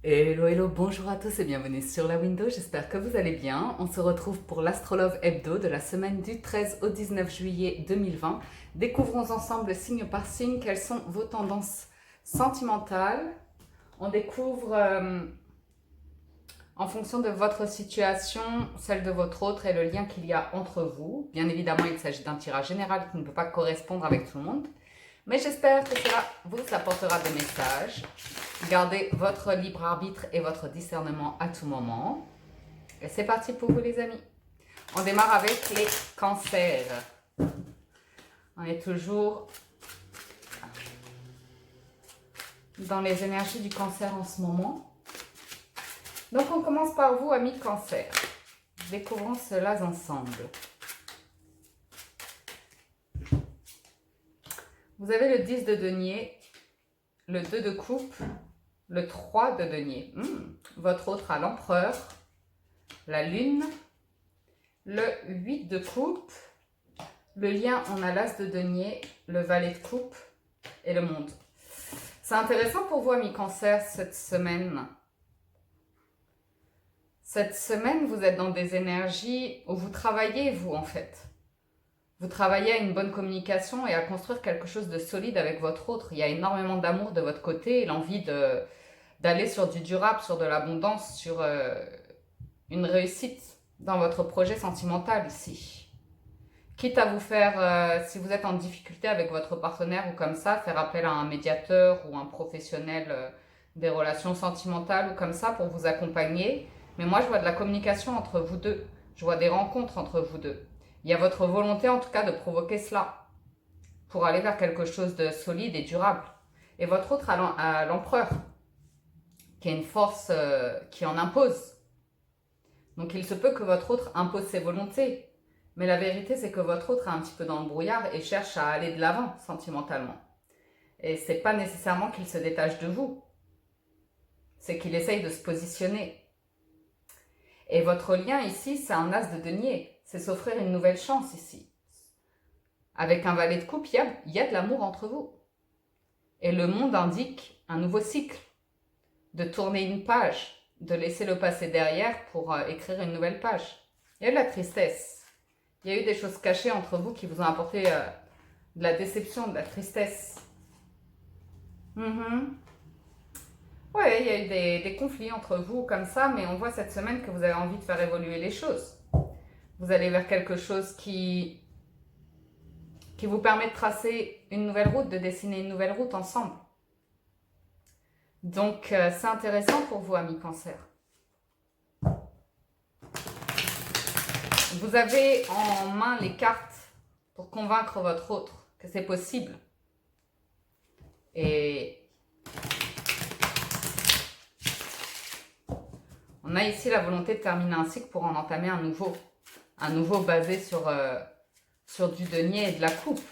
Hello, hello, bonjour à tous et bienvenue sur la window, j'espère que vous allez bien. On se retrouve pour l'Astrolove Hebdo de la semaine du 13 au 19 juillet 2020. Découvrons ensemble signe par signe quelles sont vos tendances sentimentales. On découvre en fonction de votre situation, celle de votre autre et le lien qu'il y a entre vous. Bien évidemment, il s'agit d'un tirage général qui ne peut pas correspondre avec tout le monde. Mais j'espère que cela vous apportera des messages. Gardez votre libre arbitre et votre discernement à tout moment. Et c'est parti pour vous les amis. On démarre avec les cancers. On est toujours dans les énergies du cancer en ce moment. Donc on commence par vous amis cancer. Découvrons cela ensemble. Vous avez le 10 de denier, le 2 de coupe, le 3 de denier. Votre autre a l'empereur, la lune, le 8 de coupe, le lien on a l'as de denier, le valet de coupe et le monde. C'est intéressant pour vous amis cancer cette semaine. Cette semaine vous êtes dans des énergies où vous travaillez vous en fait. Vous travaillez à une bonne communication et à construire quelque chose de solide avec votre autre. Il y a énormément d'amour de votre côté et l'envie d'aller sur du durable, sur de l'abondance, sur une réussite dans votre projet sentimental ici. Quitte à vous faire, si vous êtes en difficulté avec votre partenaire ou comme ça, faire appel à un médiateur ou un professionnel des relations sentimentales ou comme ça pour vous accompagner. Mais moi, je vois de la communication entre vous deux. Je vois des rencontres entre vous deux. Il y a votre volonté en tout cas de provoquer cela pour aller vers quelque chose de solide et durable. Et votre autre a l'empereur, qui est une force qui en impose. Donc il se peut que votre autre impose ses volontés. Mais la vérité, c'est que votre autre est un petit peu dans le brouillard et cherche à aller de l'avant sentimentalement. Et c'est pas nécessairement qu'il se détache de vous. C'est qu'il essaye de se positionner. Et votre lien ici, c'est un as de denier. C'est s'offrir une nouvelle chance ici. Avec un valet de coupe, il y a de l'amour entre vous. Et le monde indique un nouveau cycle. De tourner une page, de laisser le passé derrière pour écrire une nouvelle page. Il y a de la tristesse. Il y a eu des choses cachées entre vous qui vous ont apporté de la déception, de la tristesse. Ouais, il y a eu des conflits entre vous comme ça, mais on voit cette semaine que vous avez envie de faire évoluer les choses. Vous allez vers quelque chose qui vous permet de tracer une nouvelle route, de dessiner une nouvelle route ensemble. Donc, c'est intéressant pour vous, amis cancer. Vous avez en main les cartes pour convaincre votre autre que c'est possible. Et on a ici la volonté de terminer un cycle pour en entamer un nouveau. Un nouveau basé sur du denier et de la coupe.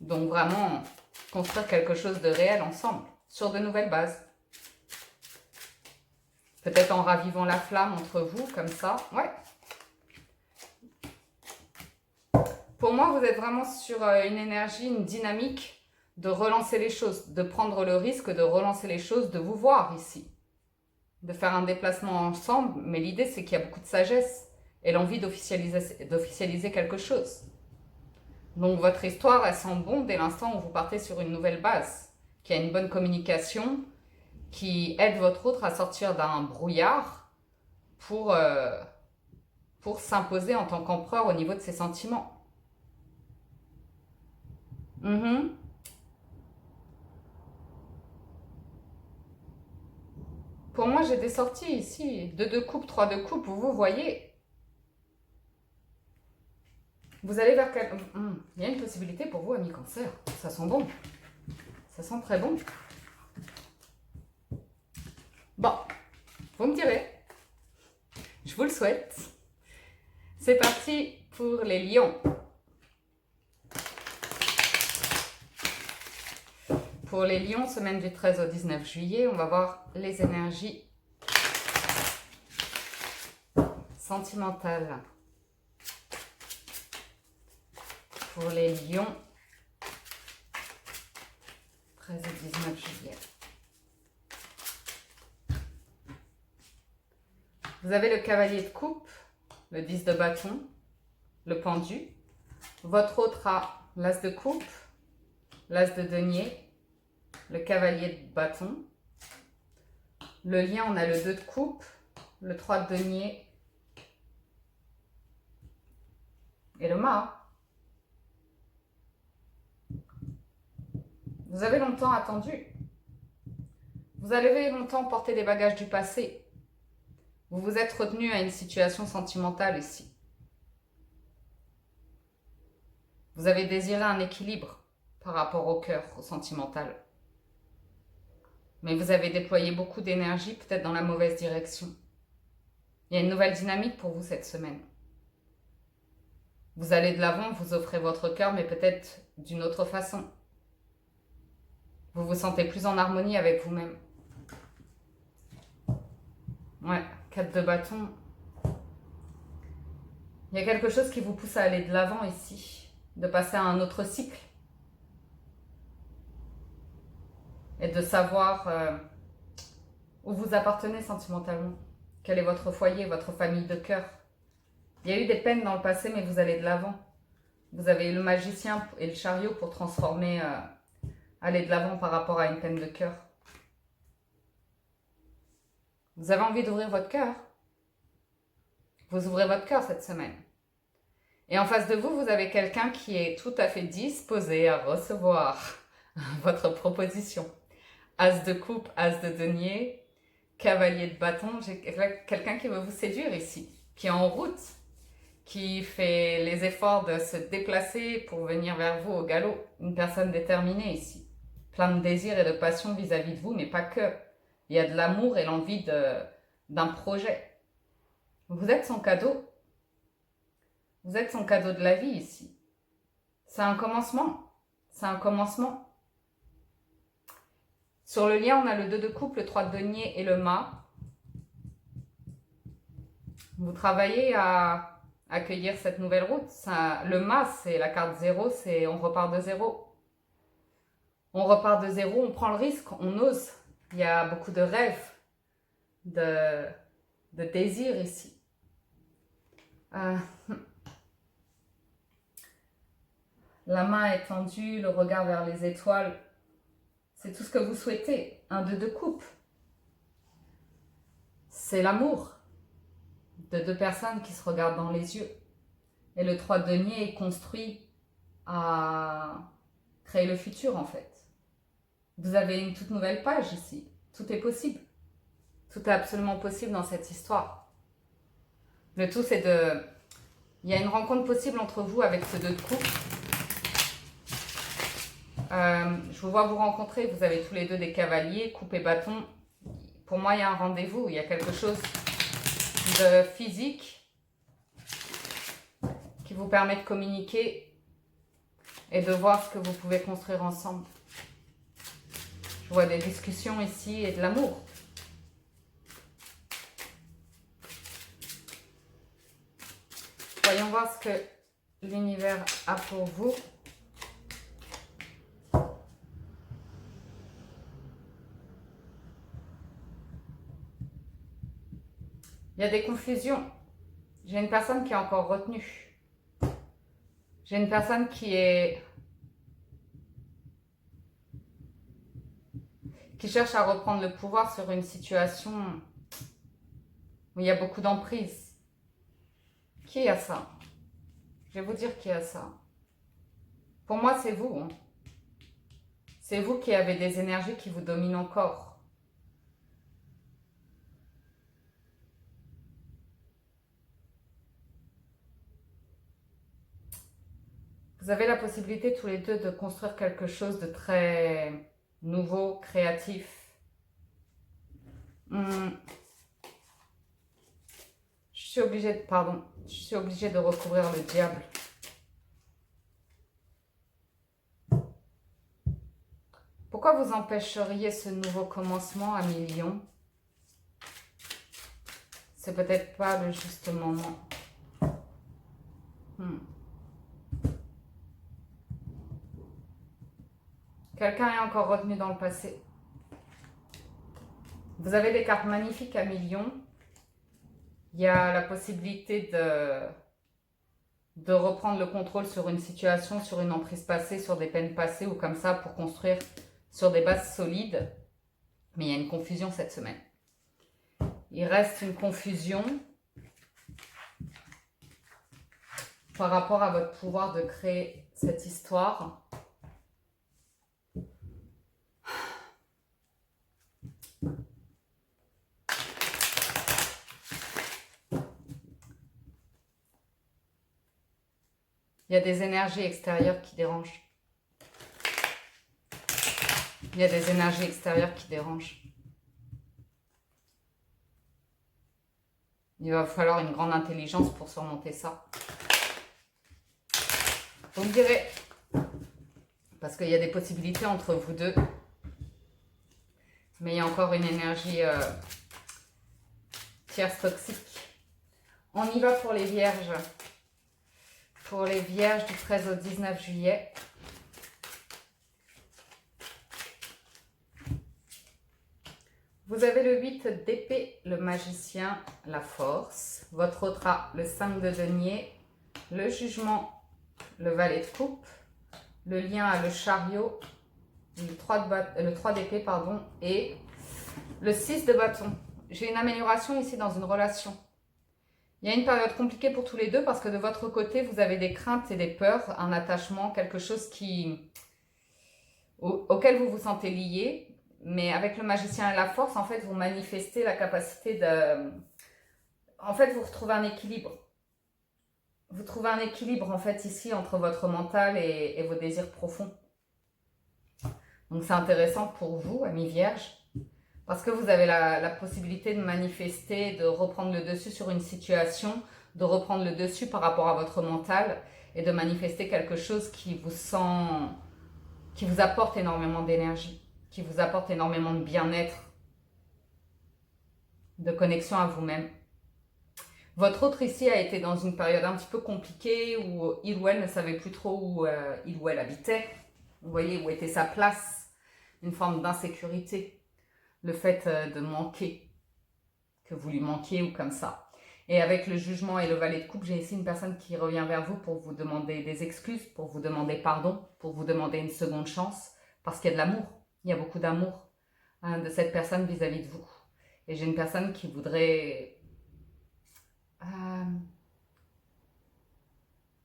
Donc vraiment, construire quelque chose de réel ensemble, sur de nouvelles bases. Peut-être en ravivant la flamme entre vous, comme ça. Ouais. Pour moi, vous êtes vraiment sur une énergie, une dynamique de relancer les choses, de prendre le risque de relancer les choses, de vous voir ici. De faire un déplacement ensemble, mais l'idée c'est qu'il y a beaucoup de sagesse et l'envie d'officialiser quelque chose. Donc votre histoire, elle sent bon dès l'instant où vous partez sur une nouvelle base, qui a une bonne communication, qui aide votre autre à sortir d'un brouillard pour s'imposer en tant qu'empereur au niveau de ses sentiments. Pour moi, j'ai des sorties ici, 2 de coupe, 3 de coupe, vous voyez. Vous allez vers quel... Il y a une possibilité pour vous, amis cancer. Ça sent bon. Ça sent très bon. Bon, vous me direz. Je vous le souhaite. C'est parti pour les lions. Pour les lions, semaine du 13 au 19 juillet, on va voir les énergies sentimentales. Pour les lions, 13 au 19 juillet. Vous avez le cavalier de coupe, le 10 de bâton, le pendu. Votre autre a l'as de coupe, l'as de denier, le cavalier de bâton. Le lien, on a le 2 de coupe, le 3 de denier et le mât. Vous avez longtemps attendu. Vous avez longtemps porté des bagages du passé. Vous vous êtes retenu à une situation sentimentale ici. Vous avez désiré un équilibre par rapport au cœur, au sentimental. Mais vous avez déployé beaucoup d'énergie, peut-être dans la mauvaise direction. Il y a une nouvelle dynamique pour vous cette semaine. Vous allez de l'avant, vous offrez votre cœur, mais peut-être d'une autre façon. Vous vous sentez plus en harmonie avec vous-même. Ouais, 4 de bâton. Il y a quelque chose qui vous pousse à aller de l'avant ici, de passer à un autre cycle. Et de savoir où vous appartenez sentimentalement. Quel est votre foyer, votre famille de cœur. Il y a eu des peines dans le passé, mais vous allez de l'avant. Vous avez eu le magicien et le chariot pour transformer, aller de l'avant par rapport à une peine de cœur. Vous avez envie d'ouvrir votre cœur. Vous ouvrez votre cœur cette semaine. Et en face de vous, vous avez quelqu'un qui est tout à fait disposé à recevoir votre proposition. As de coupe, as de denier, cavalier de bâton. J'ai quelqu'un qui veut vous séduire ici, qui est en route, qui fait les efforts de se déplacer pour venir vers vous au galop. Une personne déterminée ici, plein de désir et de passion vis-à-vis de vous, mais pas que. Il y a de l'amour et l'envie d'un projet. Vous êtes son cadeau. Vous êtes son cadeau de la vie ici. C'est un commencement. C'est un commencement. Sur le lien, on a le 2 de coupe, le 3 de denier et le mât. Vous travaillez à accueillir cette nouvelle route. Le mât, c'est la carte 0, c'est on repart de zéro. On repart de zéro, on prend le risque, on ose. Il y a beaucoup de rêves, de désirs ici. La main est tendue, le regard vers les étoiles. C'est tout ce que vous souhaitez. Un 2 de coupe. C'est l'amour de deux personnes qui se regardent dans les yeux. Et le 3 de denier est construit à créer le futur en fait. Vous avez une toute nouvelle page ici. Tout est possible. Tout est absolument possible dans cette histoire. Le tout c'est de... Il y a une rencontre possible entre vous avec ce 2 de coupe. Je vous vois vous rencontrer, vous avez tous les deux des cavaliers, coupe et bâton. Pour moi, il y a un rendez-vous, il y a quelque chose de physique qui vous permet de communiquer et de voir ce que vous pouvez construire ensemble. Je vois des discussions ici et de l'amour. Voyons voir ce que l'univers a pour vous. Il y a des confusions. J'ai une personne qui est encore retenue. J'ai une personne qui cherche à reprendre le pouvoir sur une situation où il y a beaucoup d'emprise. Qui a ça? Je vais vous dire qui a ça. Pour moi, c'est vous. Hein. C'est vous qui avez des énergies qui vous dominent encore. Vous avez la possibilité tous les deux de construire quelque chose de très nouveau, créatif. Je suis obligée de recouvrir le diable. Pourquoi vous empêcheriez ce nouveau commencement à millions? C'est peut-être pas le juste moment. Quelqu'un est encore retenu dans le passé. Vous avez des cartes magnifiques à millions. Il y a la possibilité de reprendre le contrôle sur une situation, sur une emprise passée, sur des peines passées ou comme ça pour construire sur des bases solides. Mais il y a une confusion cette semaine. Il reste une confusion par rapport à votre pouvoir de créer cette histoire. Il y a des énergies extérieures qui dérangent. Il y a des énergies extérieures qui dérangent. Il va falloir une grande intelligence pour surmonter ça. Vous me direz, parce qu'il y a des possibilités entre vous deux, mais il y a encore une énergie tierce toxique. On y va pour les vierges. Pour les vierges du 13 au 19 juillet. Vous avez le 8 d'épée, le magicien, la force. Votre autre a le 5 de denier, le jugement, le valet de coupe. Le lien a le chariot, le 3 d'épée, pardon, et le 6 de bâton. J'ai une amélioration ici dans une relation. Il y a une période compliquée pour tous les deux parce que de votre côté, vous avez des craintes et des peurs, un attachement, quelque chose auquel vous vous sentez lié. Mais avec le magicien et la force, en fait, vous manifestez la capacité de... En fait, vous retrouvez un équilibre. Vous trouvez un équilibre, en fait, ici, entre votre mental et vos désirs profonds. Donc, c'est intéressant pour vous, amis vierges, parce que vous avez la possibilité de manifester, de reprendre le dessus sur une situation, de reprendre le dessus par rapport à votre mental et de manifester quelque chose qui vous apporte énormément d'énergie, qui vous apporte énormément de bien-être, de connexion à vous-même. Votre autre ici a été dans une période un petit peu compliquée où il ou elle ne savait plus trop où il ou elle habitait. Vous voyez où était sa place, une forme d'insécurité, le fait de manquer, que vous lui manquiez ou comme ça. Et avec le jugement et le valet de coupe, j'ai ici une personne qui revient vers vous pour vous demander des excuses, pour vous demander pardon, pour vous demander une seconde chance, parce qu'il y a de l'amour, il y a beaucoup d'amour de cette personne vis-à-vis de vous. Et j'ai une personne qui voudrait...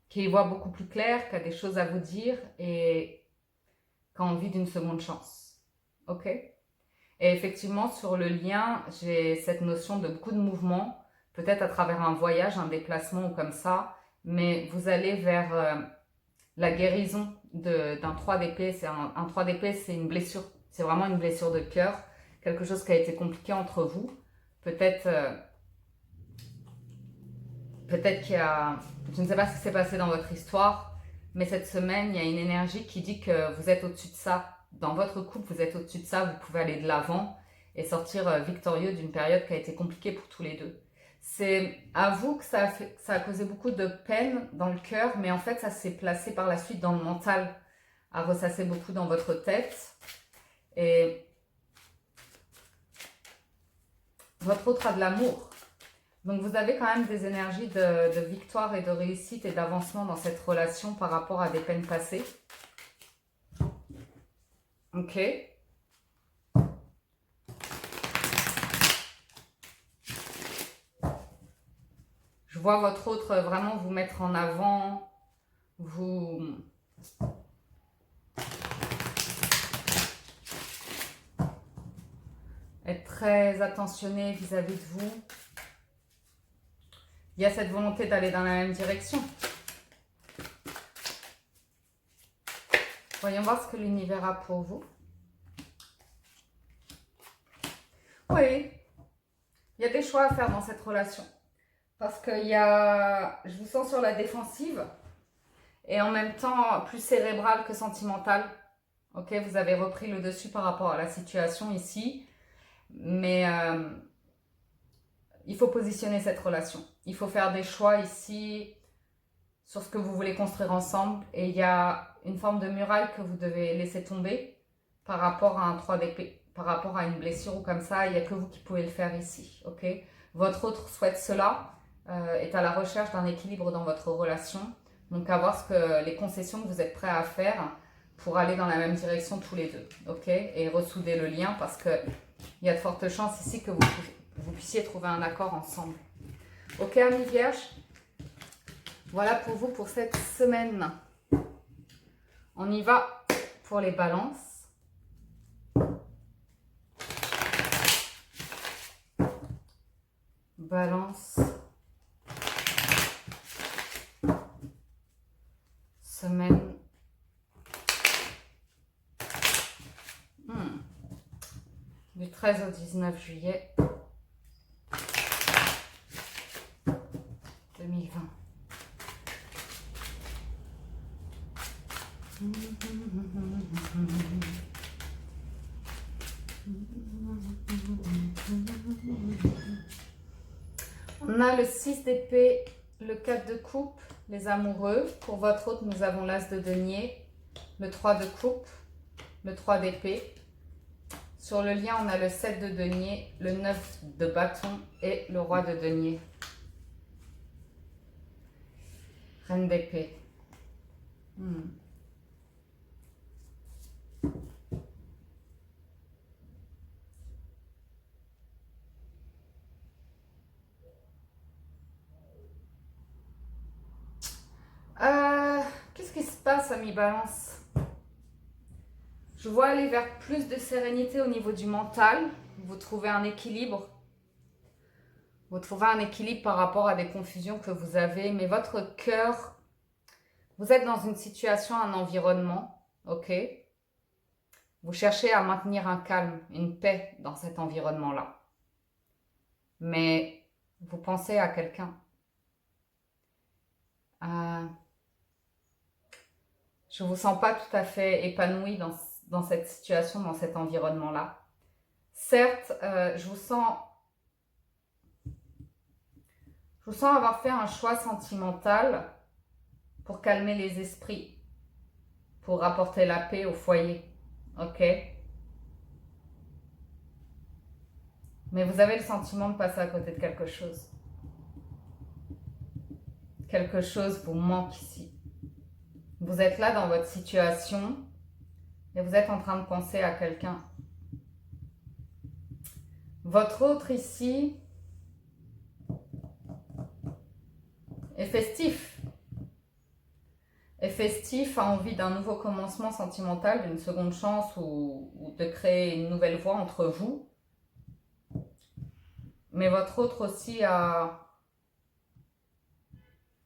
qui y voit beaucoup plus clair, qui a des choses à vous dire et qui a envie d'une seconde chance. Ok ? Et effectivement, sur le lien, j'ai cette notion de beaucoup de mouvement, peut-être à travers un voyage, un déplacement ou comme ça, mais vous allez vers la guérison d'un 3 d'épée. Un 3 d'épée, c'est une blessure, c'est vraiment une blessure de cœur, quelque chose qui a été compliqué entre vous. Peut-être qu'il y a, je ne sais pas ce qui s'est passé dans votre histoire, mais cette semaine, il y a une énergie qui dit que vous êtes au-dessus de ça. Dans votre couple, vous êtes au-dessus de ça, vous pouvez aller de l'avant et sortir victorieux d'une période qui a été compliquée pour tous les deux. C'est à vous que ça a causé beaucoup de peine dans le cœur, mais en fait, ça s'est placé par la suite dans le mental, à ressasser beaucoup dans votre tête. Et votre autre a de l'amour. Donc, vous avez quand même des énergies de victoire et de réussite et d'avancement dans cette relation par rapport à des peines passées. Ok. Je vois votre autre vraiment vous mettre en avant, vous... être très attentionné vis-à-vis de vous. Il y a cette volonté d'aller dans la même direction. Voyons voir ce que l'univers a pour vous. Oui, il y a des choix à faire dans cette relation. Parce que je vous sens sur la défensive et en même temps plus cérébrale que sentimentale. Ok, vous avez repris le dessus par rapport à la situation ici. Mais il faut positionner cette relation. Il faut faire des choix ici sur ce que vous voulez construire ensemble. Et il y a une forme de muraille que vous devez laisser tomber par rapport à un 3 d'épée, par rapport à une blessure ou comme ça. Il n'y a que vous qui pouvez le faire ici. Ok ? Votre autre souhaite cela, est à la recherche d'un équilibre dans votre relation. Donc à voir les concessions que vous êtes prêts à faire pour aller dans la même direction tous les deux. Ok? Et ressouder le lien parce qu'il y a de fortes chances ici que vous puissiez trouver un accord ensemble. Ok, amis vierges? Voilà pour vous pour cette semaine. On y va pour les balances. Balance. Semaine. Du 13 au 19 juillet 2020. On a le 6 d'épée, le 4 de coupe, les amoureux. Pour votre autre, nous avons l'as de denier, le 3 de coupe, le 3 d'épée. Sur le lien, on a le 7 de denier, le 9 de bâton et le roi de denier. Reine d'épée. Qu'est-ce qui se passe, amis Balance? Je vois aller vers plus de sérénité au niveau du mental. Vous trouvez un équilibre. Vous trouvez un équilibre par rapport à des confusions que vous avez. Mais votre cœur, vous êtes dans une situation, un environnement, ok? Vous cherchez à maintenir un calme, une paix dans cet environnement-là. Mais vous pensez à quelqu'un. Je ne vous sens pas tout à fait épanoui dans cette situation, dans cet environnement-là. Certes, je vous sens avoir fait un choix sentimental pour calmer les esprits, pour apporter la paix au foyer, ok? Mais vous avez le sentiment de passer à côté de quelque chose. Quelque chose vous manque ici. Vous êtes là dans votre situation et vous êtes en train de penser à quelqu'un. Votre autre ici est festif. Est festif, a envie d'un nouveau commencement sentimental, d'une seconde chance ou de créer une nouvelle voie entre vous. Mais votre autre aussi a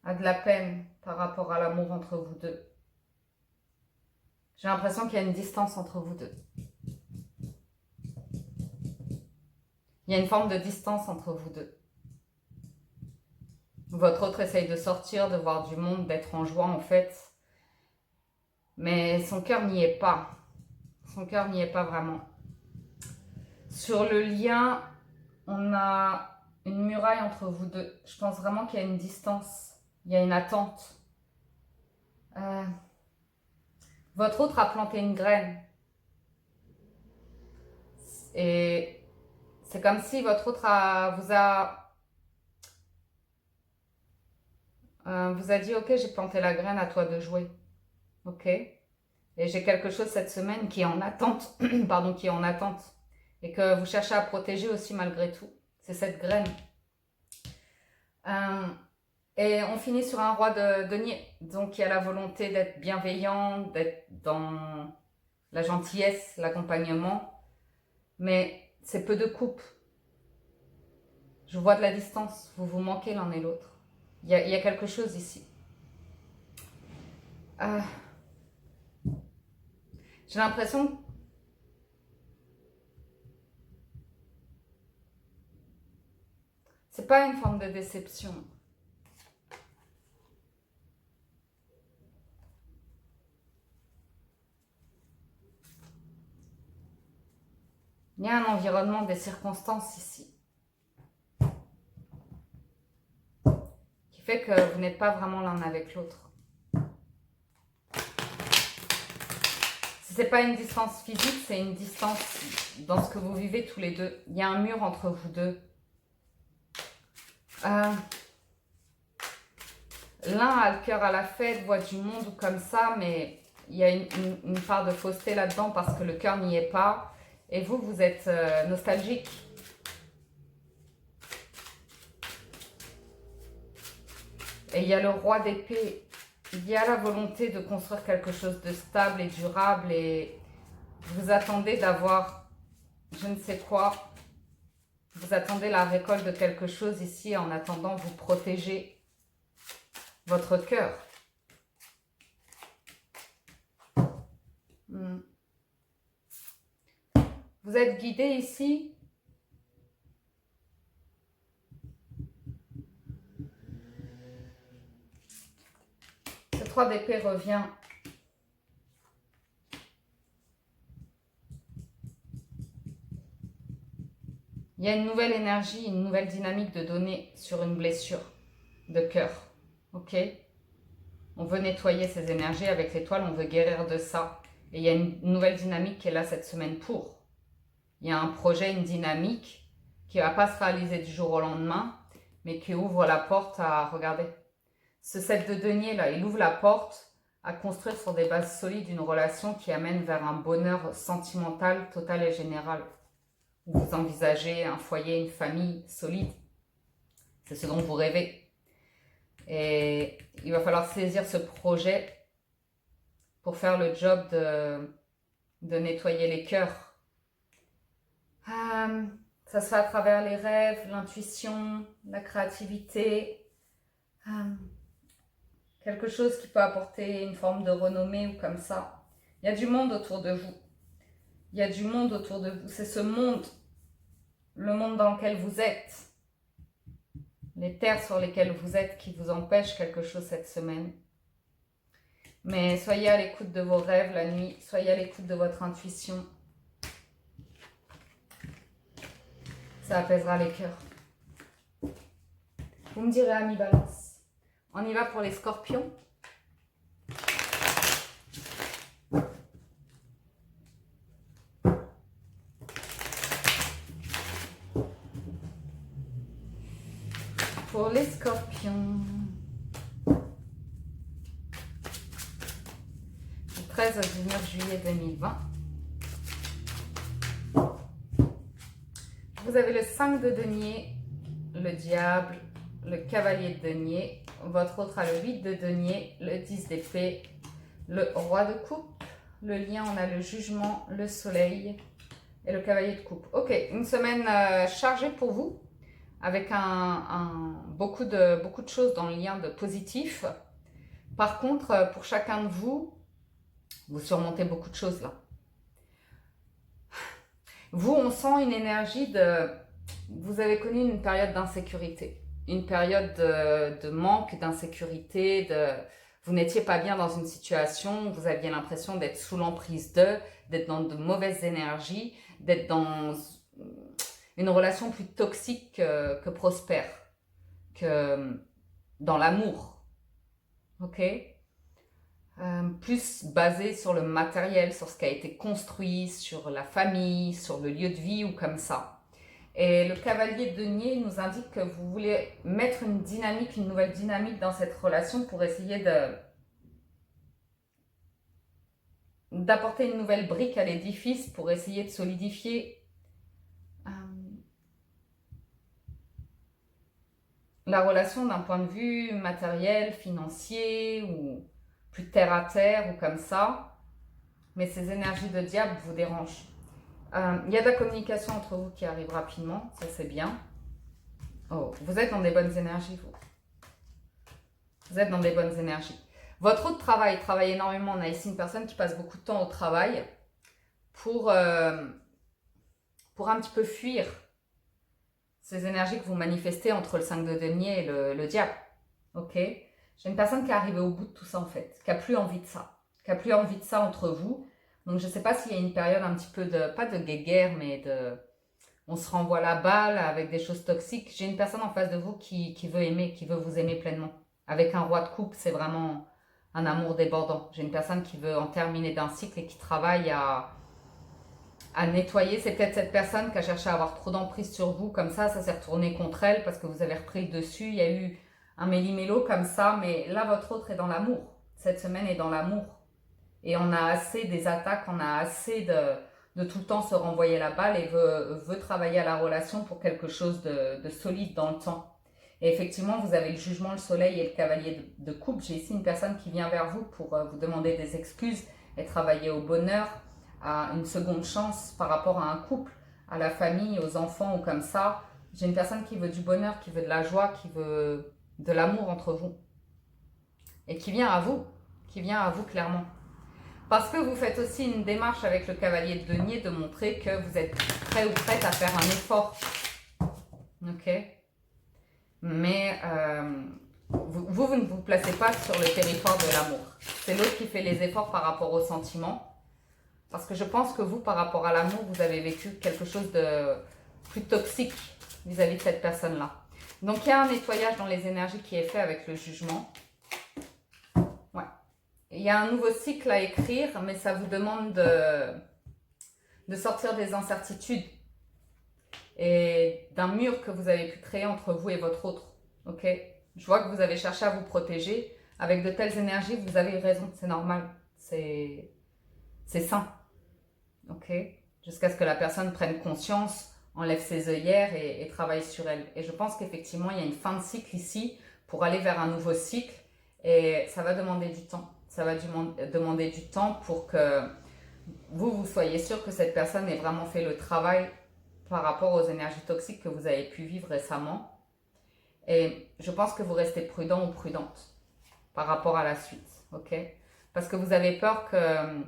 de la peine par rapport à l'amour entre vous deux. J'ai l'impression qu'il y a une distance entre vous deux. Il y a une forme de distance entre vous deux. Votre autre essaye de sortir, de voir du monde, d'être en joie en fait. Mais son cœur n'y est pas. Son cœur n'y est pas vraiment. Sur le lien, on a une muraille entre vous deux. Je pense vraiment qu'il y a une distance. Il y a une attente. Votre autre a planté une graine. Et c'est comme si votre autre vous a dit, ok, j'ai planté la graine, à toi de jouer. Ok? Et j'ai quelque chose cette semaine qui est en attente, pardon, qui est en attente. Et que vous cherchez à protéger aussi malgré tout. C'est cette graine. Et on finit sur un roi de denier. Donc il y a la volonté d'être bienveillant, d'être dans la gentillesse, l'accompagnement. Mais c'est peu de coupe. Je vois de la distance. Vous vous manquez l'un et l'autre. Il y a quelque chose ici. J'ai l'impression... C'est pas une forme de déception. Il y a un environnement, des circonstances ici. Qui fait que vous n'êtes pas vraiment l'un avec l'autre. Si ce n'est pas une distance physique, c'est une distance dans ce que vous vivez tous les deux. Il y a un mur entre vous deux. Euh, L'un a le cœur à la fête, voit du monde ou comme ça, mais il y a une part de fausseté là-dedans parce que le cœur n'y est pas. Et vous, vous êtes nostalgique. Et il y a le roi d'épée. Il y a la volonté de construire quelque chose de stable et durable et vous attendez d'avoir je ne sais quoi. Vous attendez la récolte de quelque chose ici. En attendant, vous protégez votre cœur. Vous êtes guidé ici. Ce 3 d'épée revient. Il y a une nouvelle énergie, une nouvelle dynamique de donner sur une blessure de cœur. Ok? On veut nettoyer ces énergies avec l'étoile, on veut guérir de ça. Et il y a une nouvelle dynamique qui est là cette semaine pour. Il y a un projet, une dynamique qui ne va pas se réaliser du jour au lendemain, mais qui ouvre la porte à, regardez, ce 7 de denier là, il ouvre la porte à construire sur des bases solides une relation qui amène vers un bonheur sentimental total et général. Vous envisagez un foyer, une famille solide. C'est ce dont vous rêvez. Et il va falloir saisir ce projet pour faire le job de nettoyer les cœurs. Ça se fait à travers les rêves, l'intuition, la créativité. Quelque chose qui peut apporter une forme de renommée ou comme ça. Il y a du monde autour de vous. Il y a du monde autour de vous. C'est ce monde, le monde dans lequel vous êtes. Les terres sur lesquelles vous êtes qui vous empêchent quelque chose cette semaine. Mais soyez à l'écoute de vos rêves la nuit. Soyez à l'écoute de votre intuition. Ça apaisera les cœurs. Vous me direz, amis Balance. On y va pour les scorpions. Pour les scorpions. Du 13 au 19 juillet 2020. Vous avez le 5 de denier, le diable, le cavalier de denier. Votre autre a le 8 de denier, le 10 d'épée, le roi de coupe. Le lien, on a le jugement, le soleil et le cavalier de coupe. Ok, une semaine chargée pour vous, avec beaucoup de choses dans le lien de positif. Par contre, pour chacun de vous, vous surmontez beaucoup de choses là. Vous, on sent une énergie de... Vous avez connu une période d'insécurité, une période de manque, d'insécurité, vous n'étiez pas bien dans une situation, vous aviez l'impression d'être sous l'emprise d'être dans de mauvaises énergies, d'être dans une relation plus toxique que prospère, que dans l'amour. Ok? Plus basé sur le matériel, sur ce qui a été construit, sur la famille, sur le lieu de vie ou comme ça. Et le cavalier de denier nous indique que vous voulez mettre une dynamique, une nouvelle dynamique dans cette relation pour essayer d'apporter une nouvelle brique à l'édifice, pour essayer de solidifier la relation d'un point de vue matériel, financier ou plus terre à terre ou comme ça. Mais ces énergies de diable vous dérangent. Il y a de la communication entre vous qui arrive rapidement, ça c'est bien. Oh, vous êtes dans des bonnes énergies, vous. Vous êtes dans des bonnes énergies. Votre autre travail énormément. On a ici une personne qui passe beaucoup de temps au travail pour un petit peu fuir ces énergies que vous manifestez entre le 5 de denier et le diable. Ok? J'ai une personne qui est arrivée au bout de tout ça en fait, qui n'a plus envie de ça. Qui n'a plus envie de ça entre vous. Donc je ne sais pas s'il y a une période un petit peu de, pas de guéguerre, mais de... On se renvoie la balle avec des choses toxiques. J'ai une personne en face de vous qui veut aimer, qui veut vous aimer pleinement. Avec un roi de coupe, c'est vraiment un amour débordant. J'ai une personne qui veut en terminer d'un cycle et qui travaille à à nettoyer. C'est peut-être cette personne qui a cherché à avoir trop d'emprise sur vous, comme ça s'est retourné contre elle parce que vous avez repris le dessus. Il y a eu un méli-mélo comme ça, mais là, votre autre est dans l'amour. Cette semaine est dans l'amour. Et on a assez des attaques, on a assez de tout le temps se renvoyer la balle et veut travailler à la relation pour quelque chose de solide dans le temps. Et effectivement, vous avez le jugement, le soleil et le cavalier de coupe. J'ai ici une personne qui vient vers vous pour vous demander des excuses et travailler au bonheur, à une seconde chance par rapport à un couple, à la famille, aux enfants ou comme ça. J'ai une personne qui veut du bonheur, qui veut de la joie, qui veut de l'amour entre vous. Et qui vient à vous clairement. Parce que vous faites aussi une démarche avec le cavalier de denier de montrer que vous êtes prêt ou prête à faire un effort. Ok? Mais vous ne vous placez pas sur le territoire de l'amour. C'est l'autre qui fait les efforts par rapport aux sentiments. Parce que je pense que vous, par rapport à l'amour, vous avez vécu quelque chose de plus toxique vis-à-vis de cette personne-là. Donc, il y a un nettoyage dans les énergies qui est fait avec le jugement. Ouais. Il y a un nouveau cycle à écrire, mais ça vous demande de sortir des incertitudes et d'un mur que vous avez pu créer entre vous et votre autre. Ok? Je vois que vous avez cherché à vous protéger. Avec de telles énergies, vous avez raison, c'est normal. C'est sain. Ok? Jusqu'à ce que la personne prenne conscience, enlève ses œillères et travaille sur elle. Et je pense qu'effectivement, il y a une fin de cycle ici pour aller vers un nouveau cycle. Et ça va demander du temps. Ça va demander du temps pour que vous soyez sûr que cette personne ait vraiment fait le travail par rapport aux énergies toxiques que vous avez pu vivre récemment. Et je pense que vous restez prudent ou prudente par rapport à la suite. Ok? Parce que vous avez peur que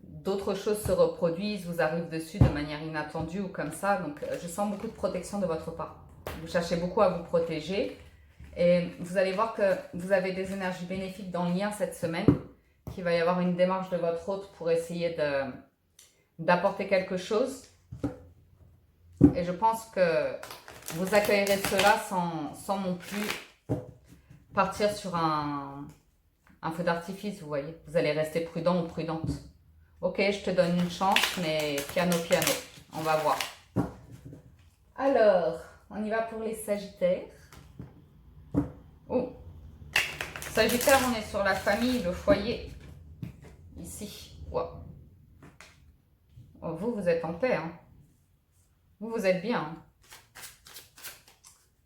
d'autres choses se reproduisent, vous arrivent dessus de manière inattendue ou comme ça. Donc, je sens beaucoup de protection de votre part. Vous cherchez beaucoup à vous protéger. Et vous allez voir que vous avez des énergies bénéfiques dans le lien cette semaine. Qu'il va y avoir une démarche de votre hôte pour essayer d'apporter quelque chose. Et je pense que vous accueillerez cela sans non plus partir sur un feu d'artifice, vous voyez. Vous allez rester prudent ou prudente. Ok, je te donne une chance, mais piano, piano. On va voir. Alors, on y va pour les Sagittaires. Oh, Sagittaire, on est sur la famille, le foyer. Ici. Wow. Oh, vous êtes en paix. Hein. Vous êtes bien. Hein.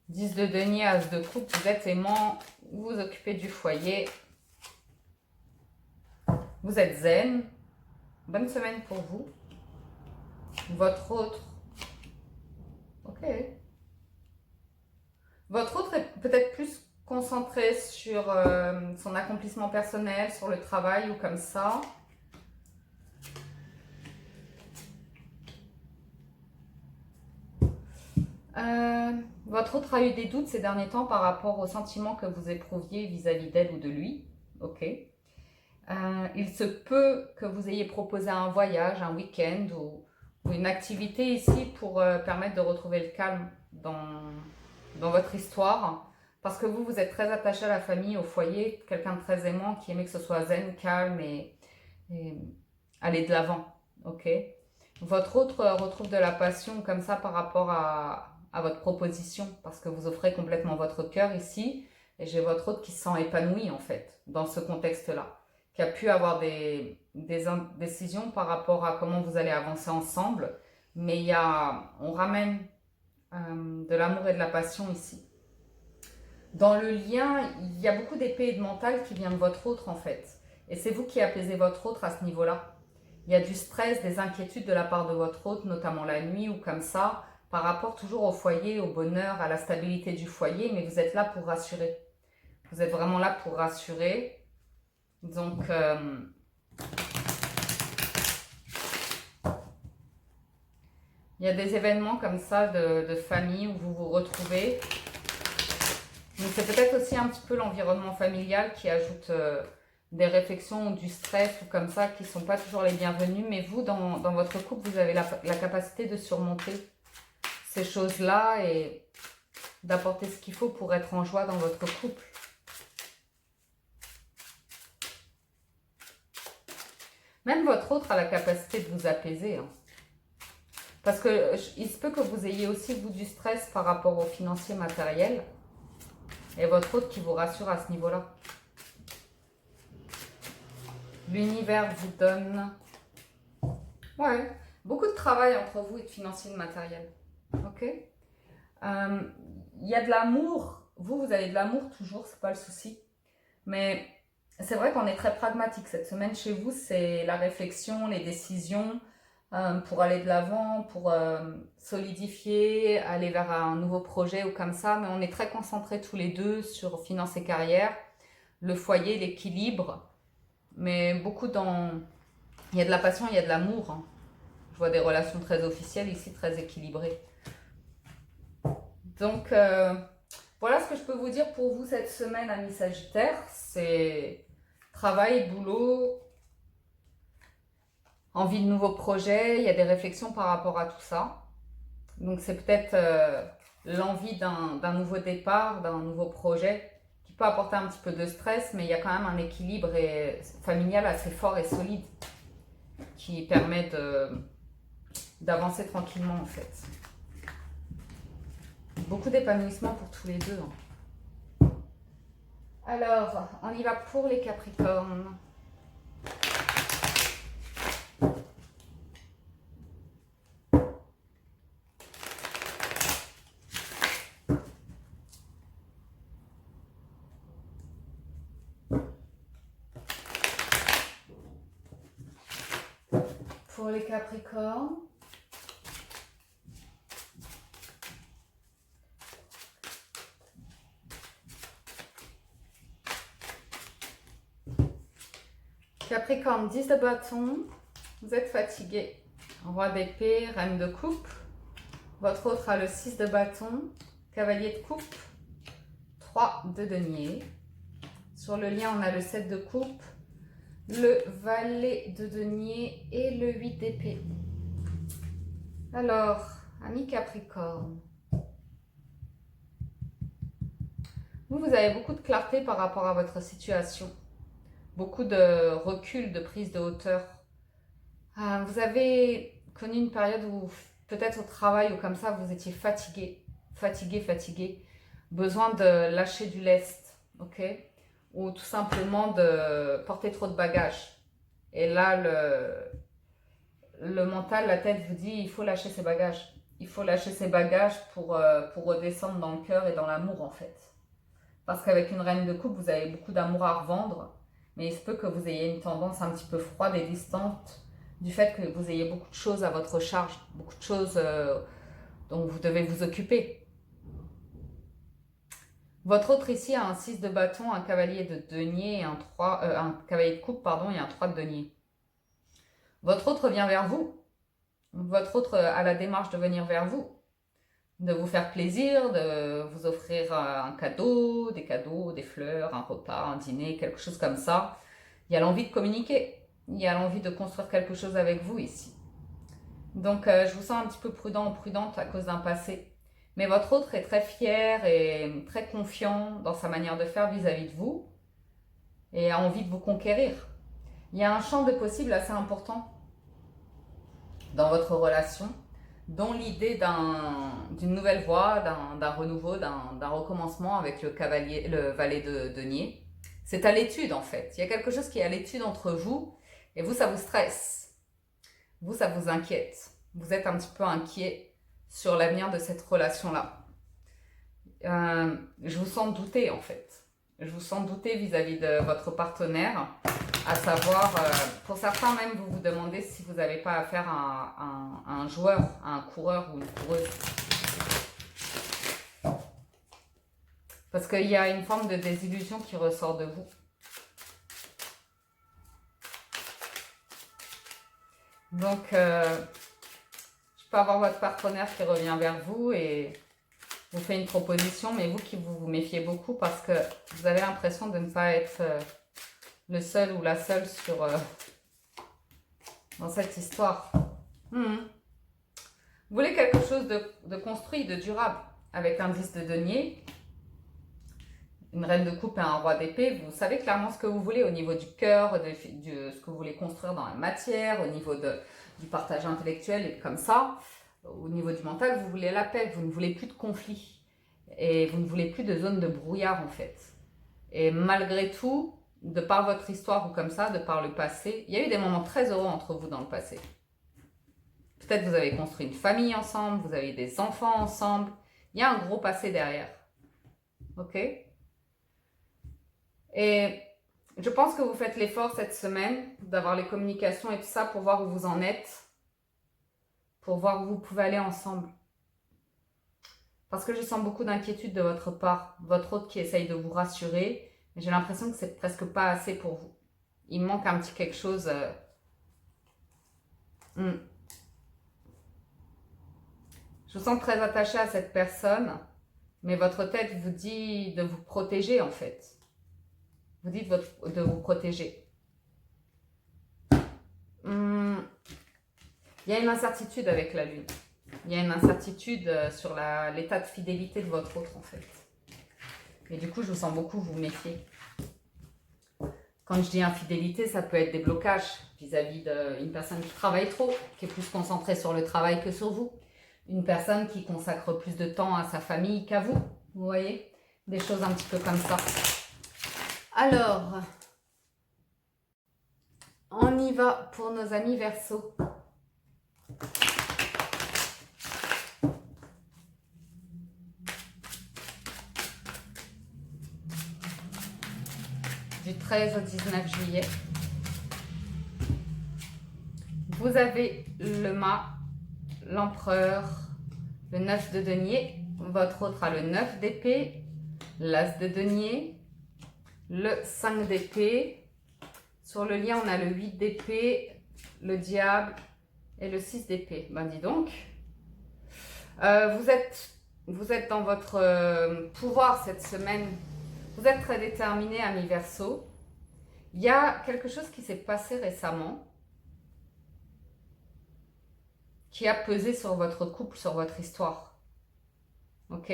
10 de denier, as de coupe, vous êtes aimant, vous vous occupez du foyer. Vous êtes zen. Bonne semaine pour vous. Votre autre. Ok. Votre autre est peut-être plus concentré sur son accomplissement personnel, sur le travail ou comme ça. Votre autre a eu des doutes ces derniers temps par rapport aux sentiments que vous éprouviez vis-à-vis d'elle ou de lui. Ok. Il se peut que vous ayez proposé un voyage, un week-end ou une activité ici pour permettre de retrouver le calme dans votre histoire. Parce que vous êtes très attaché à la famille, au foyer, quelqu'un de très aimant qui aimait que ce soit zen, calme et aller de l'avant. Ok. Votre autre retrouve de la passion comme ça par rapport à votre proposition parce que vous offrez complètement votre cœur ici. Et j'ai votre autre qui se sent épanoui en fait dans ce contexte-là. Qui a pu avoir des décisions par rapport à comment vous allez avancer ensemble. Mais on ramène de l'amour et de la passion ici. Dans le lien, il y a beaucoup d'épée et de mental qui vient de votre autre en fait. Et c'est vous qui apaisez votre autre à ce niveau-là. Il y a du stress, des inquiétudes de la part de votre autre, notamment la nuit ou comme ça, par rapport toujours au foyer, au bonheur, à la stabilité du foyer, mais vous êtes là pour rassurer. Vous êtes vraiment là pour rassurer. Donc, il y a des événements comme ça de famille où vous vous retrouvez. Donc, c'est peut-être aussi un petit peu l'environnement familial qui ajoute des réflexions ou du stress ou comme ça qui ne sont pas toujours les bienvenus. Mais vous, dans votre couple, vous avez la capacité de surmonter ces choses-là et d'apporter ce qu'il faut pour être en joie dans votre couple. Même votre autre a la capacité de vous apaiser. Hein. Parce que il se peut que vous ayez aussi, vous, du stress par rapport au financier matériel. Et votre hôte qui vous rassure à ce niveau-là. L'univers vous donne... Ouais, beaucoup de travail entre vous et de financier et de matériel. Ok. Il y a de l'amour. Vous avez de l'amour toujours, c'est pas le souci. Mais c'est vrai qu'on est très pragmatique. Cette semaine chez vous, c'est la réflexion, les décisions pour aller de l'avant, pour solidifier, aller vers un nouveau projet ou comme ça. Mais on est très concentrés tous les deux sur finance et carrière, le foyer, l'équilibre. Mais beaucoup dans... Il y a de la passion, il y a de l'amour. Hein. Je vois des relations très officielles ici, très équilibrées. Donc, voilà ce que je peux vous dire pour vous cette semaine, amis Sagittaires. C'est travail, boulot, envie de nouveaux projets. Il y a des réflexions par rapport à tout ça. Donc, c'est peut-être l'envie d'un nouveau départ, d'un nouveau projet qui peut apporter un petit peu de stress, mais il y a quand même un équilibre familial assez fort et solide qui permet d'avancer tranquillement en fait. Beaucoup d'épanouissement pour tous les deux. Hein. Alors, on y va pour les Capricornes. Pour les Capricornes. Capricorne, 10 de bâton, vous êtes fatigué. Roi d'épée, reine de coupe. Votre autre a le 6 de bâton, cavalier de coupe, 3 de denier. Sur le lien, on a le 7 de coupe, le valet de denier et le 8 d'épée. Alors, amis Capricorne, vous avez beaucoup de clarté par rapport à votre situation. Beaucoup de recul, de prise de hauteur. Vous avez connu une période où peut-être au travail ou comme ça, vous étiez fatigué. Besoin de lâcher du lest, ok? Ou tout simplement de porter trop de bagages. Et là, le mental, la tête vous dit, il faut lâcher ses bagages. Il faut lâcher ses bagages pour redescendre dans le cœur et dans l'amour en fait. Parce qu'avec une reine de coupe, vous avez beaucoup d'amour à revendre. Mais il se peut que vous ayez une tendance un petit peu froide et distante du fait que vous ayez beaucoup de choses à votre charge, beaucoup de choses dont vous devez vous occuper. Votre autre ici a un 6 de bâton, un cavalier de denier et un cavalier de coupe, pardon, et un 3 de denier. Votre autre vient vers vous. Votre autre a la démarche de venir vers vous, de vous faire plaisir, de vous offrir un cadeau, des fleurs, un repas, un dîner, quelque chose comme ça. Il y a l'envie de communiquer, il y a l'envie de construire quelque chose avec vous ici. Donc je vous sens un petit peu prudent ou prudente à cause d'un passé. Mais votre autre est très fier et très confiant dans sa manière de faire vis-à-vis de vous et a envie de vous conquérir. Il y a un champ de possibles assez important dans votre relation, dont l'idée d'une nouvelle voie, d'un renouveau, d'un recommencement avec le valet de denier. C'est à l'étude en fait. Il y a quelque chose qui est à l'étude entre vous et vous, ça vous stresse. Vous, ça vous inquiète. Vous êtes un petit peu inquiet sur l'avenir de cette relation-là. Je vous sens douter en fait. Je vous sens douter vis-à-vis de votre partenaire. À savoir, pour certains même, vous vous demandez si vous n'avez pas affaire à un joueur, à un coureur ou une coureuse. Parce qu'il y a une forme de désillusion qui ressort de vous. Donc, je peux avoir votre partenaire qui revient vers vous et vous fait une proposition, mais vous qui vous méfiez beaucoup parce que vous avez l'impression de ne pas être le seul ou la seule dans cette histoire. Vous voulez quelque chose de construit, de durable, avec un 10 de denier, une reine de coupe et un roi d'épée. Vous savez clairement ce que vous voulez au niveau du cœur, de ce que vous voulez construire dans la matière, au niveau du partage intellectuel et comme ça. au niveau du mental, vous voulez la paix, vous ne voulez plus de conflit. Et vous ne voulez plus de zone de brouillard en fait. Et malgré tout, de par votre histoire ou comme ça, de par le passé, il y a eu des moments très heureux entre vous dans le passé. Peut-être vous avez construit une famille ensemble, vous avez des enfants ensemble. Il y a un gros passé derrière. Ok? Et je pense que vous faites l'effort cette semaine d'avoir les communications et tout ça pour voir où vous en êtes, pour voir où vous pouvez aller ensemble. Parce que je sens beaucoup d'inquiétude de votre part, votre hôte qui essaye de vous rassurer, mais j'ai l'impression que c'est presque pas assez pour vous. Il manque un petit quelque chose. Je vous sens très attaché à cette personne, mais votre tête vous dit de vous protéger en fait. Vous dites de vous protéger. Il y a une incertitude avec la lune. Il y a une incertitude sur l'état de fidélité de votre autre en fait. Et du coup, je vous sens beaucoup vous méfier. Quand je dis infidélité, ça peut être des blocages vis-à-vis d'une personne qui travaille trop, qui est plus concentrée sur le travail que sur vous. Une personne qui consacre plus de temps à sa famille qu'à vous. Vous voyez? Des choses un petit peu comme ça. Alors, on y va pour nos amis Verseau. Du 13 au 19 juillet. Vous avez le mât, l'empereur, le 9 de denier. Votre autre a le 9 d'épée, l'as de denier, le 5 d'épée. Sur le lien, on a le 8 d'épée, le diable et le 6 d'épée. Ben dis donc. Vous êtes dans votre pouvoir cette semaine. Vous êtes très déterminé, ami Verseau. Il y a quelque chose qui s'est passé récemment qui a pesé sur votre couple, sur votre histoire. Ok?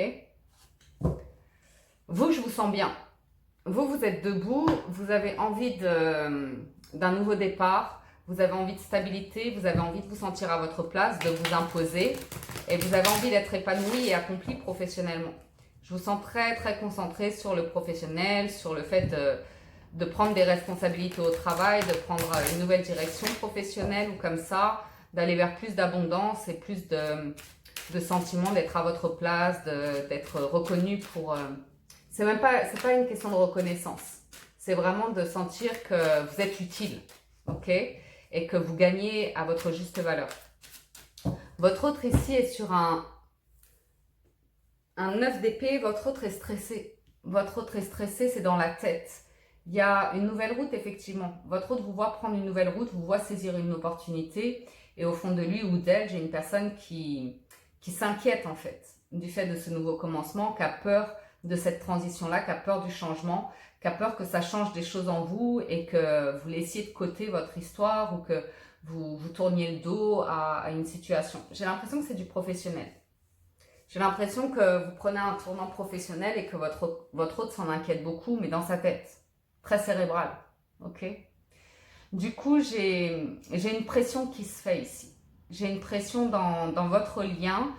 Vous, je vous sens bien. Vous êtes debout, vous avez envie d'un nouveau départ, vous avez envie de stabilité, vous avez envie de vous sentir à votre place, de vous imposer et vous avez envie d'être épanoui et accompli professionnellement. Je vous sens très très concentré sur le professionnel, sur le fait de prendre des responsabilités au travail, de prendre une nouvelle direction professionnelle ou comme ça, d'aller vers plus d'abondance et plus de sentiment d'être à votre place, d'être reconnu pour... c'est pas une question de reconnaissance. C'est vraiment de sentir que vous êtes utile, ok? Et que vous gagnez à votre juste valeur. Votre autre ici est sur un 9 d'épée, votre autre est stressé. Votre autre est stressé, c'est dans la tête. Il y a une nouvelle route, effectivement. Votre autre vous voit prendre une nouvelle route, vous voit saisir une opportunité. Et au fond de lui ou d'elle, j'ai une personne qui s'inquiète, en fait, du fait de ce nouveau commencement, qui a peur de cette transition-là, qui a peur du changement, qui a peur que ça change des choses en vous et que vous laissiez de côté votre histoire ou que vous tourniez le dos à une situation. J'ai l'impression que c'est du professionnel. J'ai l'impression que vous prenez un tournant professionnel et que votre autre s'en inquiète beaucoup, mais dans sa tête. Très cérébrale. Ok? Du coup, j'ai une pression qui se fait ici. J'ai une pression dans votre lien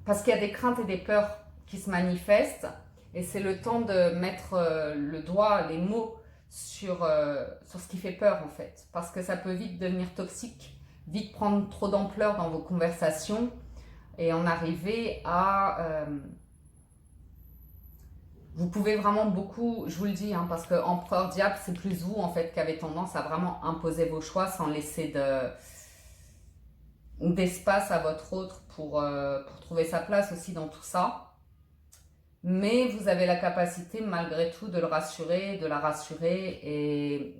parce qu'il y a des craintes et des peurs qui se manifestent et c'est le temps de mettre le doigt, les mots sur ce qui fait peur en fait. Parce que ça peut vite devenir toxique, vite prendre trop d'ampleur dans vos conversations et en arriver à... vous pouvez vraiment beaucoup, je vous le dis, hein, parce que Empereur Diable, c'est plus vous en fait qui avez tendance à vraiment imposer vos choix sans laisser d'espace à votre autre pour trouver sa place aussi dans tout ça. Mais vous avez la capacité malgré tout de le rassurer, de la rassurer et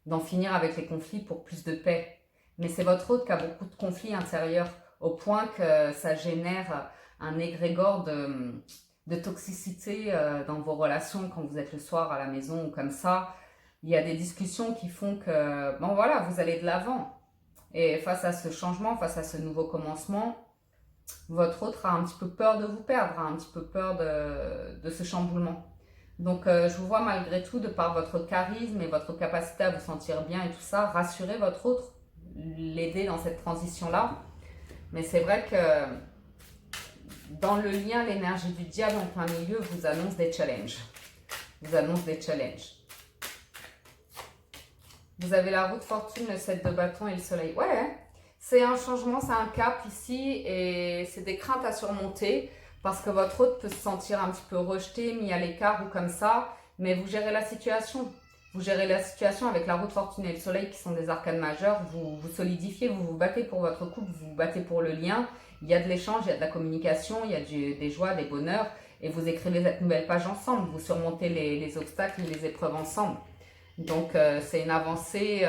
d'en finir avec les conflits pour plus de paix. Mais c'est votre autre qui a beaucoup de conflits intérieurs au point que ça génère un égrégore de toxicité dans vos relations quand vous êtes le soir à la maison ou comme ça. Il y a des discussions qui font que, bon voilà, vous allez de l'avant. Et face à ce changement, face à ce nouveau commencement, votre autre a un petit peu peur de vous perdre, a un petit peu peur de ce chamboulement. Donc je vous vois malgré tout, de par votre charisme et votre capacité à vous sentir bien et tout ça, rassurer votre autre, l'aider dans cette transition-là. Mais c'est vrai que dans le lien, l'énergie du diable en plein milieu vous annonce des challenges. Vous annonce des challenges. Vous avez la roue de fortune, le 7 de bâton et le soleil. Ouais, c'est un changement, c'est un cap ici et c'est des craintes à surmonter parce que votre hôte peut se sentir un petit peu rejeté, mis à l'écart ou comme ça, mais vous gérez la situation. Vous gérez la situation avec la roue de fortune et le soleil qui sont des arcanes majeures. Vous vous solidifiez, vous vous battez pour votre couple, vous vous battez pour le lien. Il y a de l'échange, il y a de la communication, il y a des joies, des bonheurs et vous écrivez cette nouvelle page ensemble. Vous surmontez les obstacles et les épreuves ensemble. Donc, c'est une avancée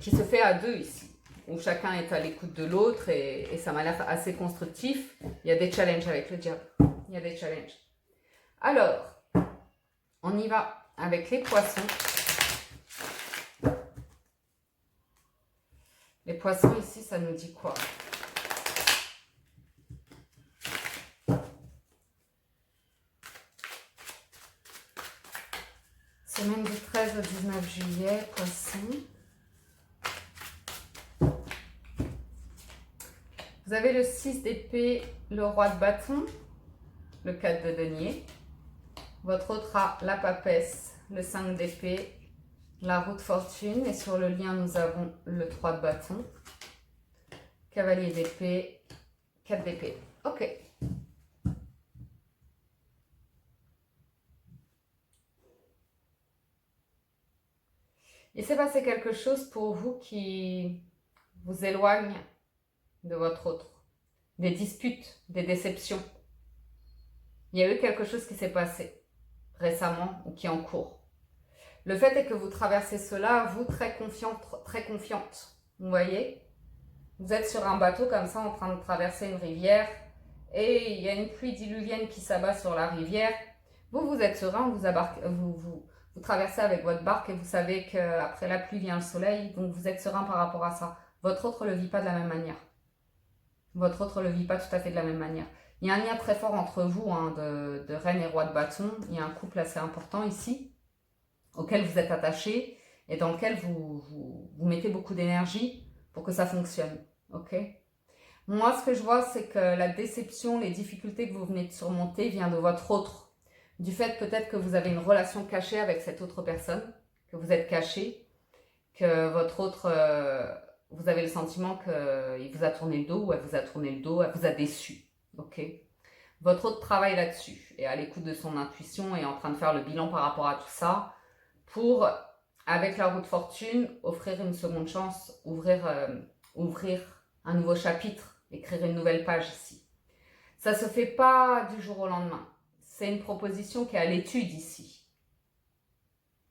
qui se fait à deux ici, où chacun est à l'écoute de l'autre et ça m'a l'air assez constructif. Il y a des challenges avec le diable. Il y a des challenges. Alors, on y va avec les poissons. Les poissons ici, ça nous dit quoi? Semaine du 13 au 19 juillet, poisson. Vous avez le 6 d'épée, le roi de bâton, le 4 de denier. Votre autre a la papesse, le 5 d'épée, la roue de fortune. Et sur le lien, nous avons le 3 de bâton, cavalier d'épée, 4 d'épée. Ok. Il s'est passé quelque chose pour vous qui vous éloigne de votre autre. Des disputes, des déceptions. Il y a eu quelque chose qui s'est passé récemment ou qui est en cours. Le fait est que vous traversez cela, vous très confiante. Vous voyez? Vous êtes sur un bateau comme ça en train de traverser une rivière et il y a une pluie diluvienne qui s'abat sur la rivière. Vous êtes serein, vous traversez avec votre barque et vous savez qu'après la pluie vient le soleil, donc vous êtes serein par rapport à ça. Votre autre ne le vit pas de la même manière. Votre autre ne le vit pas tout à fait de la même manière. Il y a un lien très fort entre vous, hein, de reine et roi de bâton. Il y a un couple assez important ici, auquel vous êtes attaché et dans lequel vous mettez beaucoup d'énergie pour que ça fonctionne. Ok? Moi, ce que je vois, c'est que la déception, les difficultés que vous venez de surmonter vient de votre autre. Du fait peut-être que vous avez une relation cachée avec cette autre personne, que vous êtes caché, que votre autre, vous avez le sentiment qu'il vous a tourné le dos ou elle vous a tourné le dos, elle vous a déçu. Ok? Votre autre travaille là-dessus et à l'écoute de son intuition et en train de faire le bilan par rapport à tout ça pour, avec la roue de fortune, offrir une seconde chance, ouvrir un nouveau chapitre, écrire une nouvelle page ici. Ça ne se fait pas du jour au lendemain. C'est une proposition qui est à l'étude ici.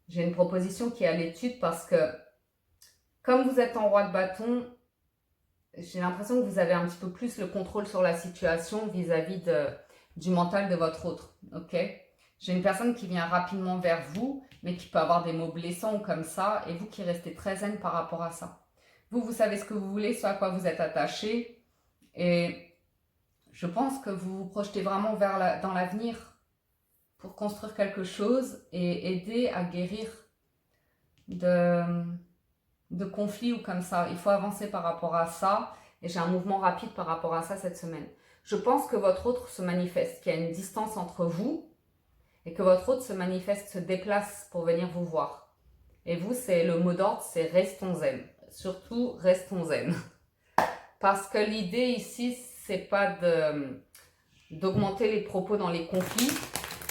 J'ai une proposition qui est à l'étude parce que, comme vous êtes en roi de bâton, j'ai l'impression que vous avez un petit peu plus le contrôle sur la situation vis-à-vis du mental de votre autre. Ok? J'ai une personne qui vient rapidement vers vous, mais qui peut avoir des mots blessants ou comme ça, et vous qui restez très zen par rapport à ça. Vous savez ce que vous voulez, ce à quoi vous êtes attaché, et je pense que vous vous projetez vraiment dans l'avenir pour construire quelque chose et aider à guérir de conflits ou comme ça. Il faut avancer par rapport à ça et j'ai un mouvement rapide par rapport à ça cette semaine. Je pense que votre autre se manifeste, qu'il y a une distance entre vous et que votre autre se manifeste, se déplace pour venir vous voir. Et vous, c'est le mot d'ordre, c'est restons zen. Surtout, restons zen. Parce que l'idée ici, c'est pas d'augmenter les propos dans les conflits,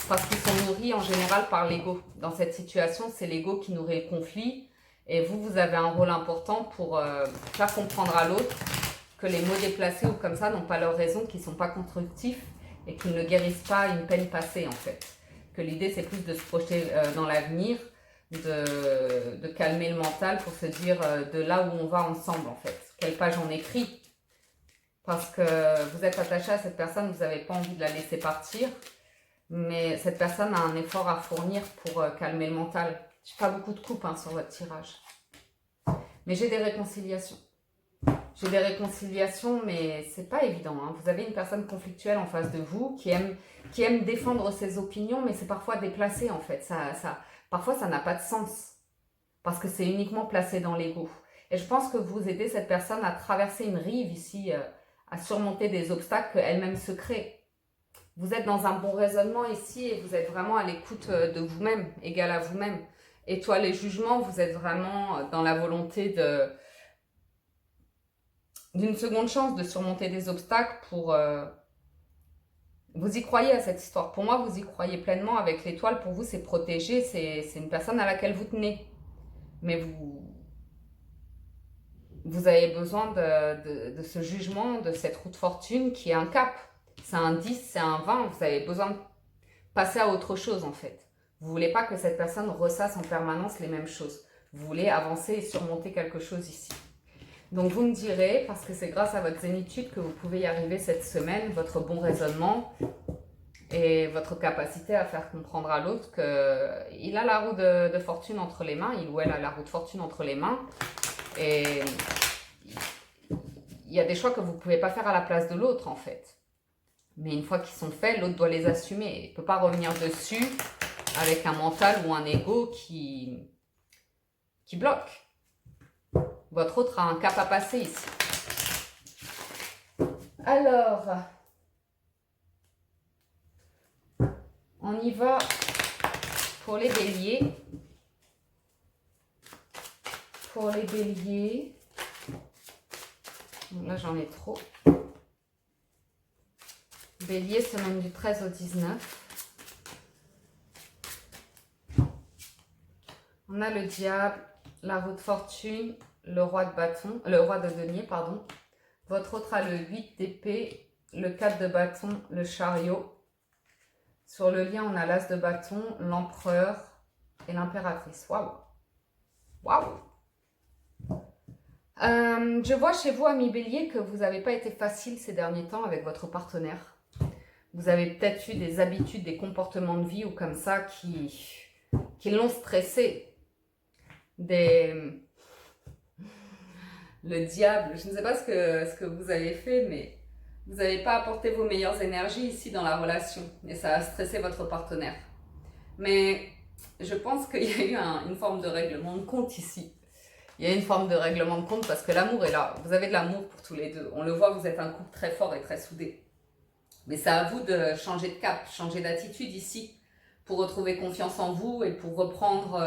parce qu'ils sont nourris en général par l'ego. Dans cette situation, c'est l'ego qui nourrit le conflit. Et vous avez un rôle important pour faire comprendre à l'autre que les mots déplacés ou comme ça n'ont pas leur raison, qu'ils ne sont pas constructifs et qu'ils ne guérissent pas une peine passée en fait. Que l'idée, c'est plus de se projeter dans l'avenir, de calmer le mental pour se dire de là où on va ensemble en fait. Quelle page on écrit. Parce que vous êtes attaché à cette personne, vous n'avez pas envie de la laisser partir. Mais cette personne a un effort à fournir pour calmer le mental. Je n'ai pas beaucoup de coupes sur votre tirage. Mais j'ai des réconciliations. J'ai des réconciliations, mais c'est pas évident. Vous avez une personne conflictuelle en face de vous qui aime défendre ses opinions, mais c'est parfois déplacé en fait. Parfois, ça n'a pas de sens. Parce que c'est uniquement placé dans l'ego. Et je pense que vous aidez cette personne à traverser une rive ici, à surmonter des obstacles qu'elle-même se crée. Vous êtes dans un bon raisonnement ici et vous êtes vraiment à l'écoute de vous-même, égal à vous-même. Étoile et jugement, vous êtes vraiment dans la volonté d'une seconde chance de surmonter des obstacles pour... vous y croyez à cette histoire. Pour moi, vous y croyez pleinement avec l'étoile. Pour vous, c'est protégé, c'est une personne à laquelle vous tenez. Mais vous avez besoin de ce jugement, de cette roue de fortune qui est un cap. C'est un 10, c'est un 20. Vous avez besoin de passer à autre chose en fait. Vous ne voulez pas que cette personne ressasse en permanence les mêmes choses. Vous voulez avancer et surmonter quelque chose ici. Donc vous me direz, parce que c'est grâce à votre zénitude que vous pouvez y arriver cette semaine, votre bon raisonnement et votre capacité à faire comprendre à l'autre qu'il a la roue de fortune entre les mains, il ou elle a la roue de fortune entre les mains. Et il y a des choix que vous ne pouvez pas faire à la place de l'autre en fait. Mais une fois qu'ils sont faits, l'autre doit les assumer. Il ne peut pas revenir dessus avec un mental ou un ego qui bloque. Votre autre a un cap à passer ici. Alors, on y va pour les béliers. Pour les béliers, là j'en ai trop. Bélier, semaine du 13 au 19. On a le diable, la roue de fortune, le roi de denier, pardon. Votre autre a le 8 d'épée, le 4 de bâton, le chariot. Sur le lien, on a l'as de bâton, l'empereur et l'impératrice. Waouh! Waouh! Je vois chez vous, amis bélier, que vous n'avez pas été facile ces derniers temps avec votre partenaire. Vous avez peut-être eu des habitudes, des comportements de vie ou comme ça qui l'ont stressé. Le diable, je ne sais pas ce que vous avez fait, mais vous n'avez pas apporté vos meilleures énergies ici dans la relation. Et ça a stressé votre partenaire. Mais je pense qu'il y a eu une forme de règlement de compte ici. Il y a une forme de règlement de compte parce que l'amour est là. Vous avez de l'amour pour tous les deux. On le voit, vous êtes un couple très fort et très soudé. Mais c'est à vous de changer de cap, changer d'attitude ici pour retrouver confiance en vous et pour reprendre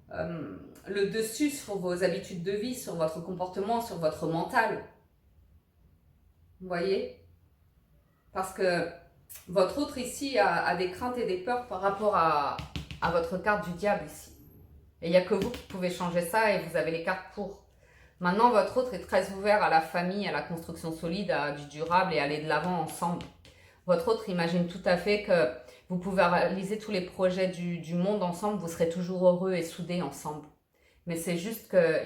le dessus sur vos habitudes de vie, sur votre comportement, sur votre mental. Vous voyez? Parce que votre autre ici a des craintes et des peurs par rapport à votre carte du diable ici. Et il n'y a que vous qui pouvez changer ça et vous avez les cartes pour. Maintenant, votre autre est très ouvert à la famille, à la construction solide, à du durable et aller de l'avant ensemble. Votre autre imagine tout à fait que vous pouvez réaliser tous les projets du monde ensemble, vous serez toujours heureux et soudés ensemble. Mais c'est juste que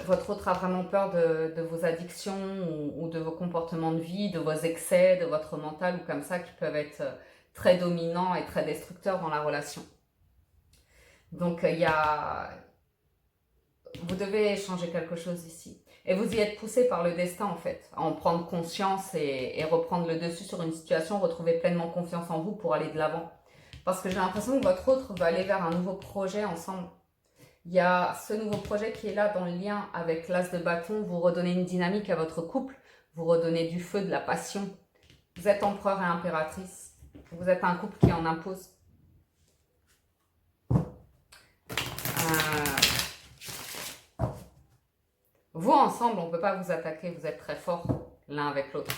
votre autre a vraiment peur de vos addictions ou de vos comportements de vie, de vos excès, de votre mental ou comme ça qui peuvent être très dominants et très destructeurs dans la relation. Donc vous devez changer quelque chose ici. Et vous y êtes poussé par le destin en fait, à en prendre conscience et reprendre le dessus sur une situation, retrouver pleinement confiance en vous pour aller de l'avant. Parce que j'ai l'impression que votre autre va aller vers un nouveau projet ensemble. Il y a ce nouveau projet qui est là dans le lien avec l'as de bâton, vous redonnez une dynamique à votre couple, vous redonnez du feu, de la passion. Vous êtes empereur et impératrice. Vous êtes un couple qui en impose. Vous, ensemble, on ne peut pas vous attaquer. Vous êtes très forts l'un avec l'autre.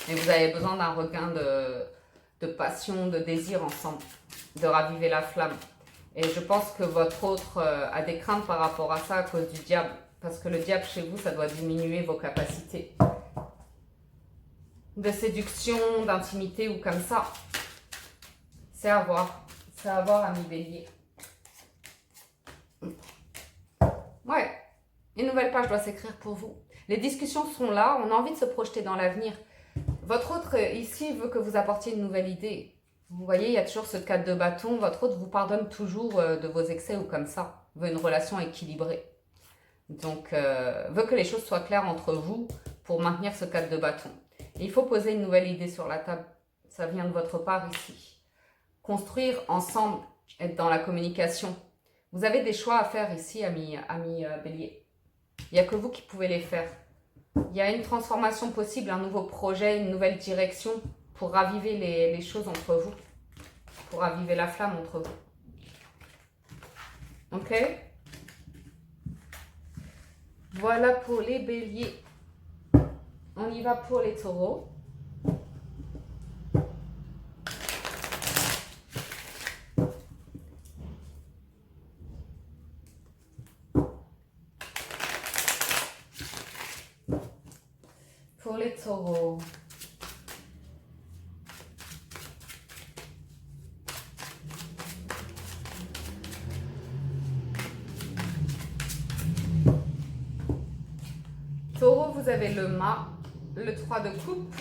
Et vous avez besoin d'un regain de passion, de désir ensemble, de raviver la flamme. Et je pense que votre autre a des craintes par rapport à ça à cause du diable. Parce que le diable chez vous, ça doit diminuer vos capacités de séduction, d'intimité ou comme ça. C'est à voir. C'est à voir, ami bélier. Ouais, une nouvelle page doit s'écrire pour vous. Les discussions sont là, on a envie de se projeter dans l'avenir. Votre autre ici veut que vous apportiez une nouvelle idée. Vous voyez, il y a toujours ce 4 de bâton. Votre autre vous pardonne toujours de vos excès ou comme ça. Veut une relation équilibrée. Donc, veut que les choses soient claires entre vous pour maintenir ce 4 de bâton. Et il faut poser une nouvelle idée sur la table. Ça vient de votre part ici. Construire ensemble, être dans la communication. Vous avez des choix à faire ici, amis Bélier. Il n'y a que vous qui pouvez les faire. Il y a une transformation possible, un nouveau projet, une nouvelle direction pour raviver les choses entre vous. Pour raviver la flamme entre vous. Ok? Voilà pour les béliers. On y va pour les taureaux. Pour les taureaux. Taureau, vous avez le mât, le 3 de coupe,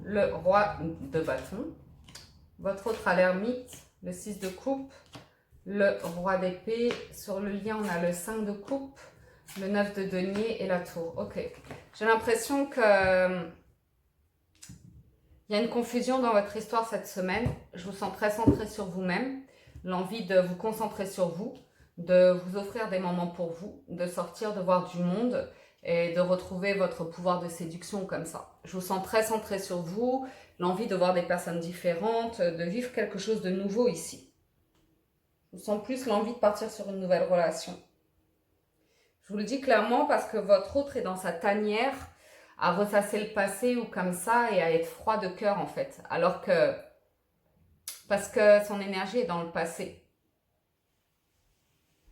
le roi de bâton. Votre autre a l'ermite, le 6 de coupe, le roi d'épée. Sur le lien, on a le 5 de coupe, le 9 de denier et la tour. Ok. J'ai l'impression que il y a une confusion dans votre histoire cette semaine. Je vous sens très centré sur vous-même. L'envie de vous concentrer sur vous, de vous offrir des moments pour vous, de sortir, de voir du monde et de retrouver votre pouvoir de séduction comme ça. Je vous sens très centré sur vous, l'envie de voir des personnes différentes, de vivre quelque chose de nouveau ici. Je vous sens plus l'envie de partir sur une nouvelle relation. Je vous le dis clairement parce que votre autre est dans sa tanière à ressasser le passé ou comme ça et à être froid de cœur en fait. Alors que, parce que son énergie est dans le passé.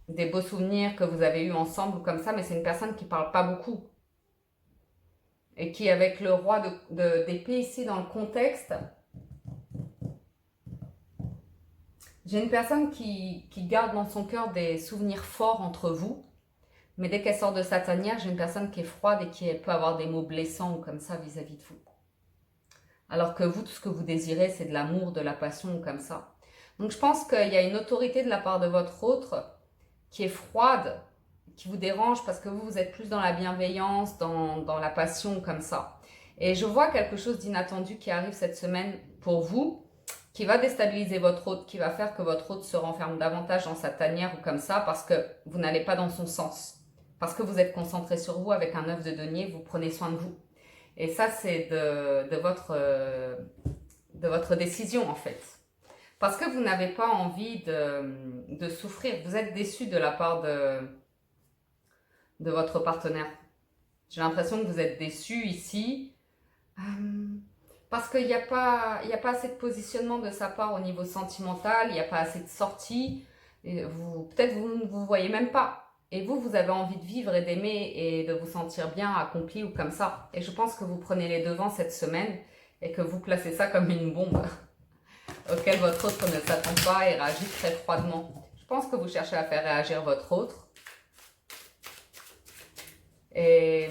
Des beaux souvenirs que vous avez eus ensemble ou comme ça, mais c'est une personne qui parle pas beaucoup. Et qui, avec le roi d'épée ici dans le contexte, j'ai une personne qui garde dans son cœur des souvenirs forts entre vous. Mais dès qu'elle sort de sa tanière, j'ai une personne qui est froide et qui peut avoir des mots blessants ou comme ça vis-à-vis de vous. Alors que vous, tout ce que vous désirez, c'est de l'amour, de la passion ou comme ça. Donc je pense qu'il y a une autorité de la part de votre autre qui est froide, qui vous dérange parce que vous êtes plus dans la bienveillance, dans la passion comme ça. Et je vois quelque chose d'inattendu qui arrive cette semaine pour vous, qui va déstabiliser votre autre, qui va faire que votre autre se renferme davantage dans sa tanière ou comme ça parce que vous n'allez pas dans son sens. Parce que vous êtes concentré sur vous avec un 9 de denier, vous prenez soin de vous. Et ça, c'est de votre décision, en fait. Parce que vous n'avez pas envie de souffrir. Vous êtes déçu de la part de votre partenaire. J'ai l'impression que vous êtes déçu ici. Parce qu'il n'y a pas assez de positionnement de sa part au niveau sentimental. Il n'y a pas assez de sorties. Peut-être vous ne vous voyez même pas. Et vous avez envie de vivre et d'aimer et de vous sentir bien accompli ou comme ça. Et je pense que vous prenez les devants cette semaine et que vous placez ça comme une bombe auquel votre autre ne s'attend pas et réagit très froidement. Je pense que vous cherchez à faire réagir votre autre. Et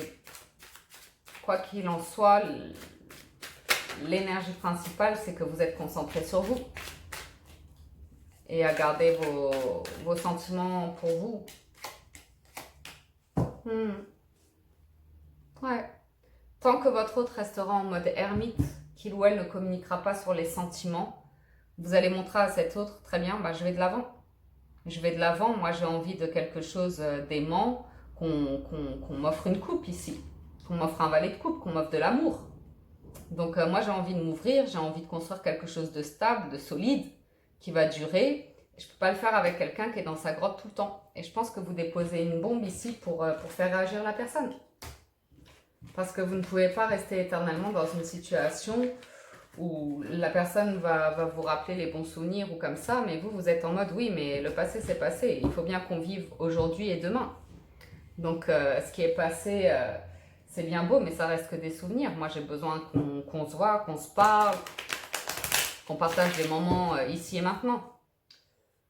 quoi qu'il en soit, l'énergie principale, c'est que vous êtes concentré sur vous. Et à garder vos sentiments pour vous. Ouais. Tant que votre autre restera en mode ermite, qu'il ou elle ne communiquera pas sur les sentiments, vous allez montrer à cet autre, très bien, bah, je vais de l'avant. Je vais de l'avant, moi j'ai envie de quelque chose d'aimant, qu'on m'offre une coupe ici, qu'on m'offre un valet de coupe, qu'on m'offre de l'amour. Donc moi j'ai envie de m'ouvrir, j'ai envie de construire quelque chose de stable, de solide, qui va durer. Je ne peux pas le faire avec quelqu'un qui est dans sa grotte tout le temps. Et je pense que vous déposez une bombe ici pour faire réagir la personne. Parce que vous ne pouvez pas rester éternellement dans une situation où la personne va vous rappeler les bons souvenirs ou comme ça, mais vous êtes en mode oui, mais le passé c'est passé. Il faut bien qu'on vive aujourd'hui et demain. Donc ce qui est passé, c'est bien beau, mais ça reste que des souvenirs. Moi j'ai besoin qu'on se voit, qu'on se parle, qu'on partage des moments ici et maintenant.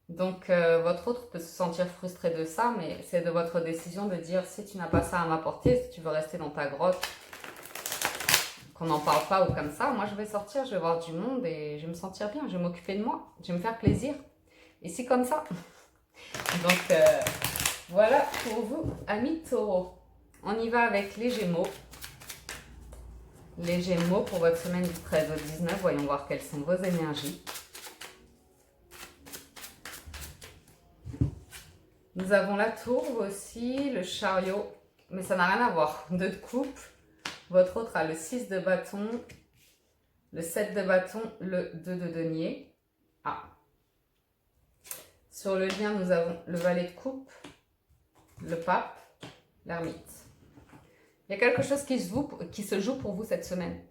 Donc, votre autre peut se sentir frustré de ça, mais c'est de votre décision de dire si tu n'as pas ça à m'apporter, si tu veux rester dans ta grotte, qu'on n'en parle pas ou comme ça, moi je vais sortir, je vais voir du monde et je vais me sentir bien, je vais m'occuper de moi, je vais me faire plaisir. Et c'est comme ça. Donc, voilà pour vous, amis taureaux. On y va avec les Gémeaux. Les Gémeaux pour votre semaine du 13 au 19, voyons voir quelles sont vos énergies. Nous avons la tourbe aussi, le chariot, mais ça n'a rien à voir. 2 de coupe, votre autre a le 6 de bâton, le 7 de bâton, le 2 de denier. Ah. Sur le lien, nous avons le valet de coupe, le pape, l'ermite. Il y a quelque chose qui se joue pour vous cette semaine.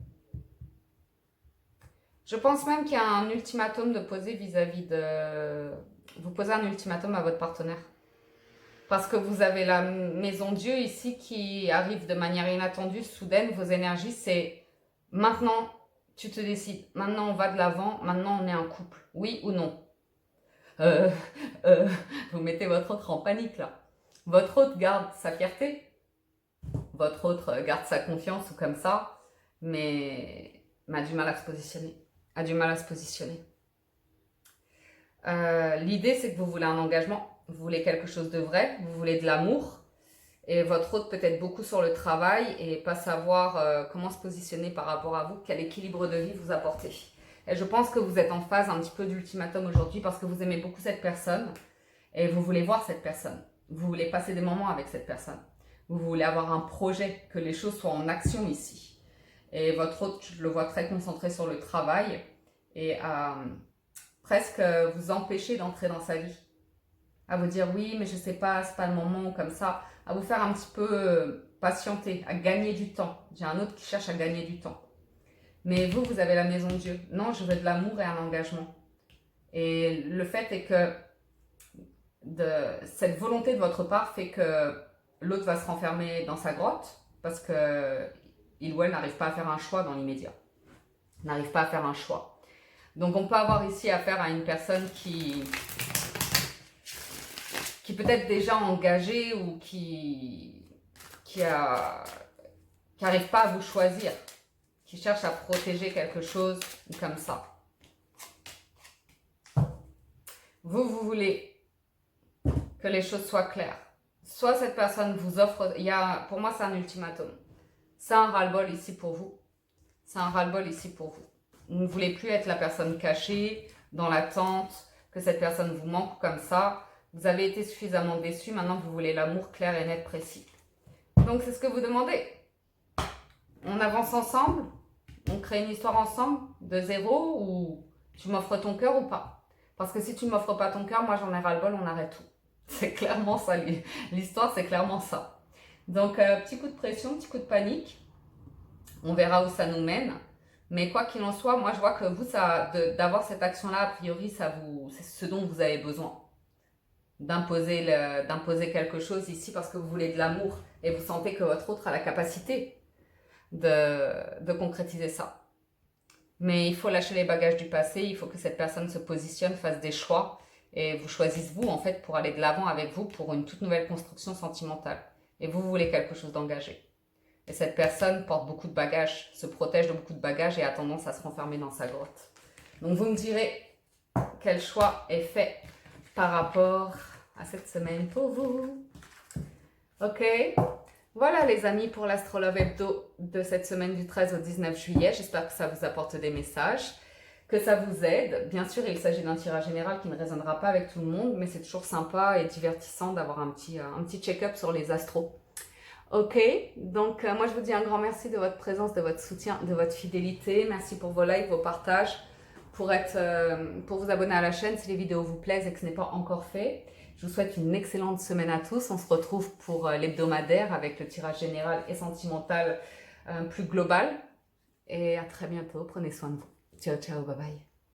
Je pense même qu'il y a un ultimatum de poser vis-à-vis de... Vous posez un ultimatum à votre partenaire. Parce que vous avez la maison Dieu ici qui arrive de manière inattendue, soudaine. Vos énergies, c'est maintenant, tu te décides. Maintenant, on va de l'avant. Maintenant, on est un couple. Oui ou non? Vous mettez votre autre en panique là. Votre autre garde sa fierté. Votre autre garde sa confiance ou comme ça. Mais a du mal à se positionner. A du mal à se positionner. L'idée, c'est que vous voulez un engagement. Vous voulez quelque chose de vrai, vous voulez de l'amour, et votre autre peut-être beaucoup sur le travail et pas savoir comment se positionner par rapport à vous, quel équilibre de vie vous apportez. Et je pense que vous êtes en phase un petit peu d'ultimatum aujourd'hui parce que vous aimez beaucoup cette personne et vous voulez voir cette personne. Vous voulez passer des moments avec cette personne. Vous voulez avoir un projet, que les choses soient en action ici. Et votre autre, je le vois très concentré sur le travail et presque vous empêcher d'entrer dans sa vie. À vous dire oui, mais je sais pas, c'est pas le moment ou comme ça. À vous faire un petit peu patienter, à gagner du temps. J'ai un autre qui cherche à gagner du temps. Mais vous, vous avez la maison de Dieu. Non, je veux de l'amour et un engagement. Et le fait est que cette volonté de votre part fait que l'autre va se renfermer dans sa grotte parce que il ou elle n'arrive pas à faire un choix dans l'immédiat. N'arrive pas à faire un choix. Donc on peut avoir ici affaire à une personne qui peut être déjà engagée ou qui n'arrive pas à vous choisir, qui cherche à protéger quelque chose comme ça. Vous voulez que les choses soient claires. Soit cette personne vous offre, pour moi c'est un ultimatum. C'est un ras-le-bol ici pour vous. C'est un ras-le-bol ici pour vous. Vous ne voulez plus être la personne cachée, dans l'attente, que cette personne vous manque comme ça. Vous avez été suffisamment déçu, maintenant vous voulez l'amour clair et net, précis. Donc c'est ce que vous demandez. On avance ensemble, on crée une histoire ensemble, de zéro, ou tu m'offres ton cœur ou pas. Parce que si tu ne m'offres pas ton cœur, moi j'en ai ras-le-bol, on arrête tout. C'est clairement ça, l'histoire c'est clairement ça. Donc petit coup de pression, petit coup de panique, on verra où ça nous mène. Mais quoi qu'il en soit, moi je vois que vous, d'avoir cette action-là, a priori, c'est ce dont vous avez besoin. D'imposer quelque chose ici parce que vous voulez de l'amour et vous sentez que votre autre a la capacité de concrétiser ça. Mais il faut lâcher les bagages du passé, il faut que cette personne se positionne, fasse des choix et vous choisisse vous en fait pour aller de l'avant avec vous pour une toute nouvelle construction sentimentale. Et vous voulez quelque chose d'engagé. Et cette personne porte beaucoup de bagages, se protège de beaucoup de bagages et a tendance à se renfermer dans sa grotte. Donc vous me direz quel choix est fait par rapport à cette semaine pour vous. Ok, voilà les amis pour l'Astrolove Hebdo de cette semaine du 13 au 19 juillet. J'espère que ça vous apporte des messages, que ça vous aide. Bien sûr, il s'agit d'un tirage général qui ne résonnera pas avec tout le monde, mais c'est toujours sympa et divertissant d'avoir un petit check-up sur les astros. Ok, donc moi je vous dis un grand merci de votre présence, de votre soutien, de votre fidélité. Merci pour vos likes, vos partages, pour vous abonner à la chaîne si les vidéos vous plaisent et que ce n'est pas encore fait. Je vous souhaite une excellente semaine à tous. On se retrouve pour l'hebdomadaire avec le tirage général et sentimental plus global. Et à très bientôt. Prenez soin de vous. Ciao, ciao, bye bye.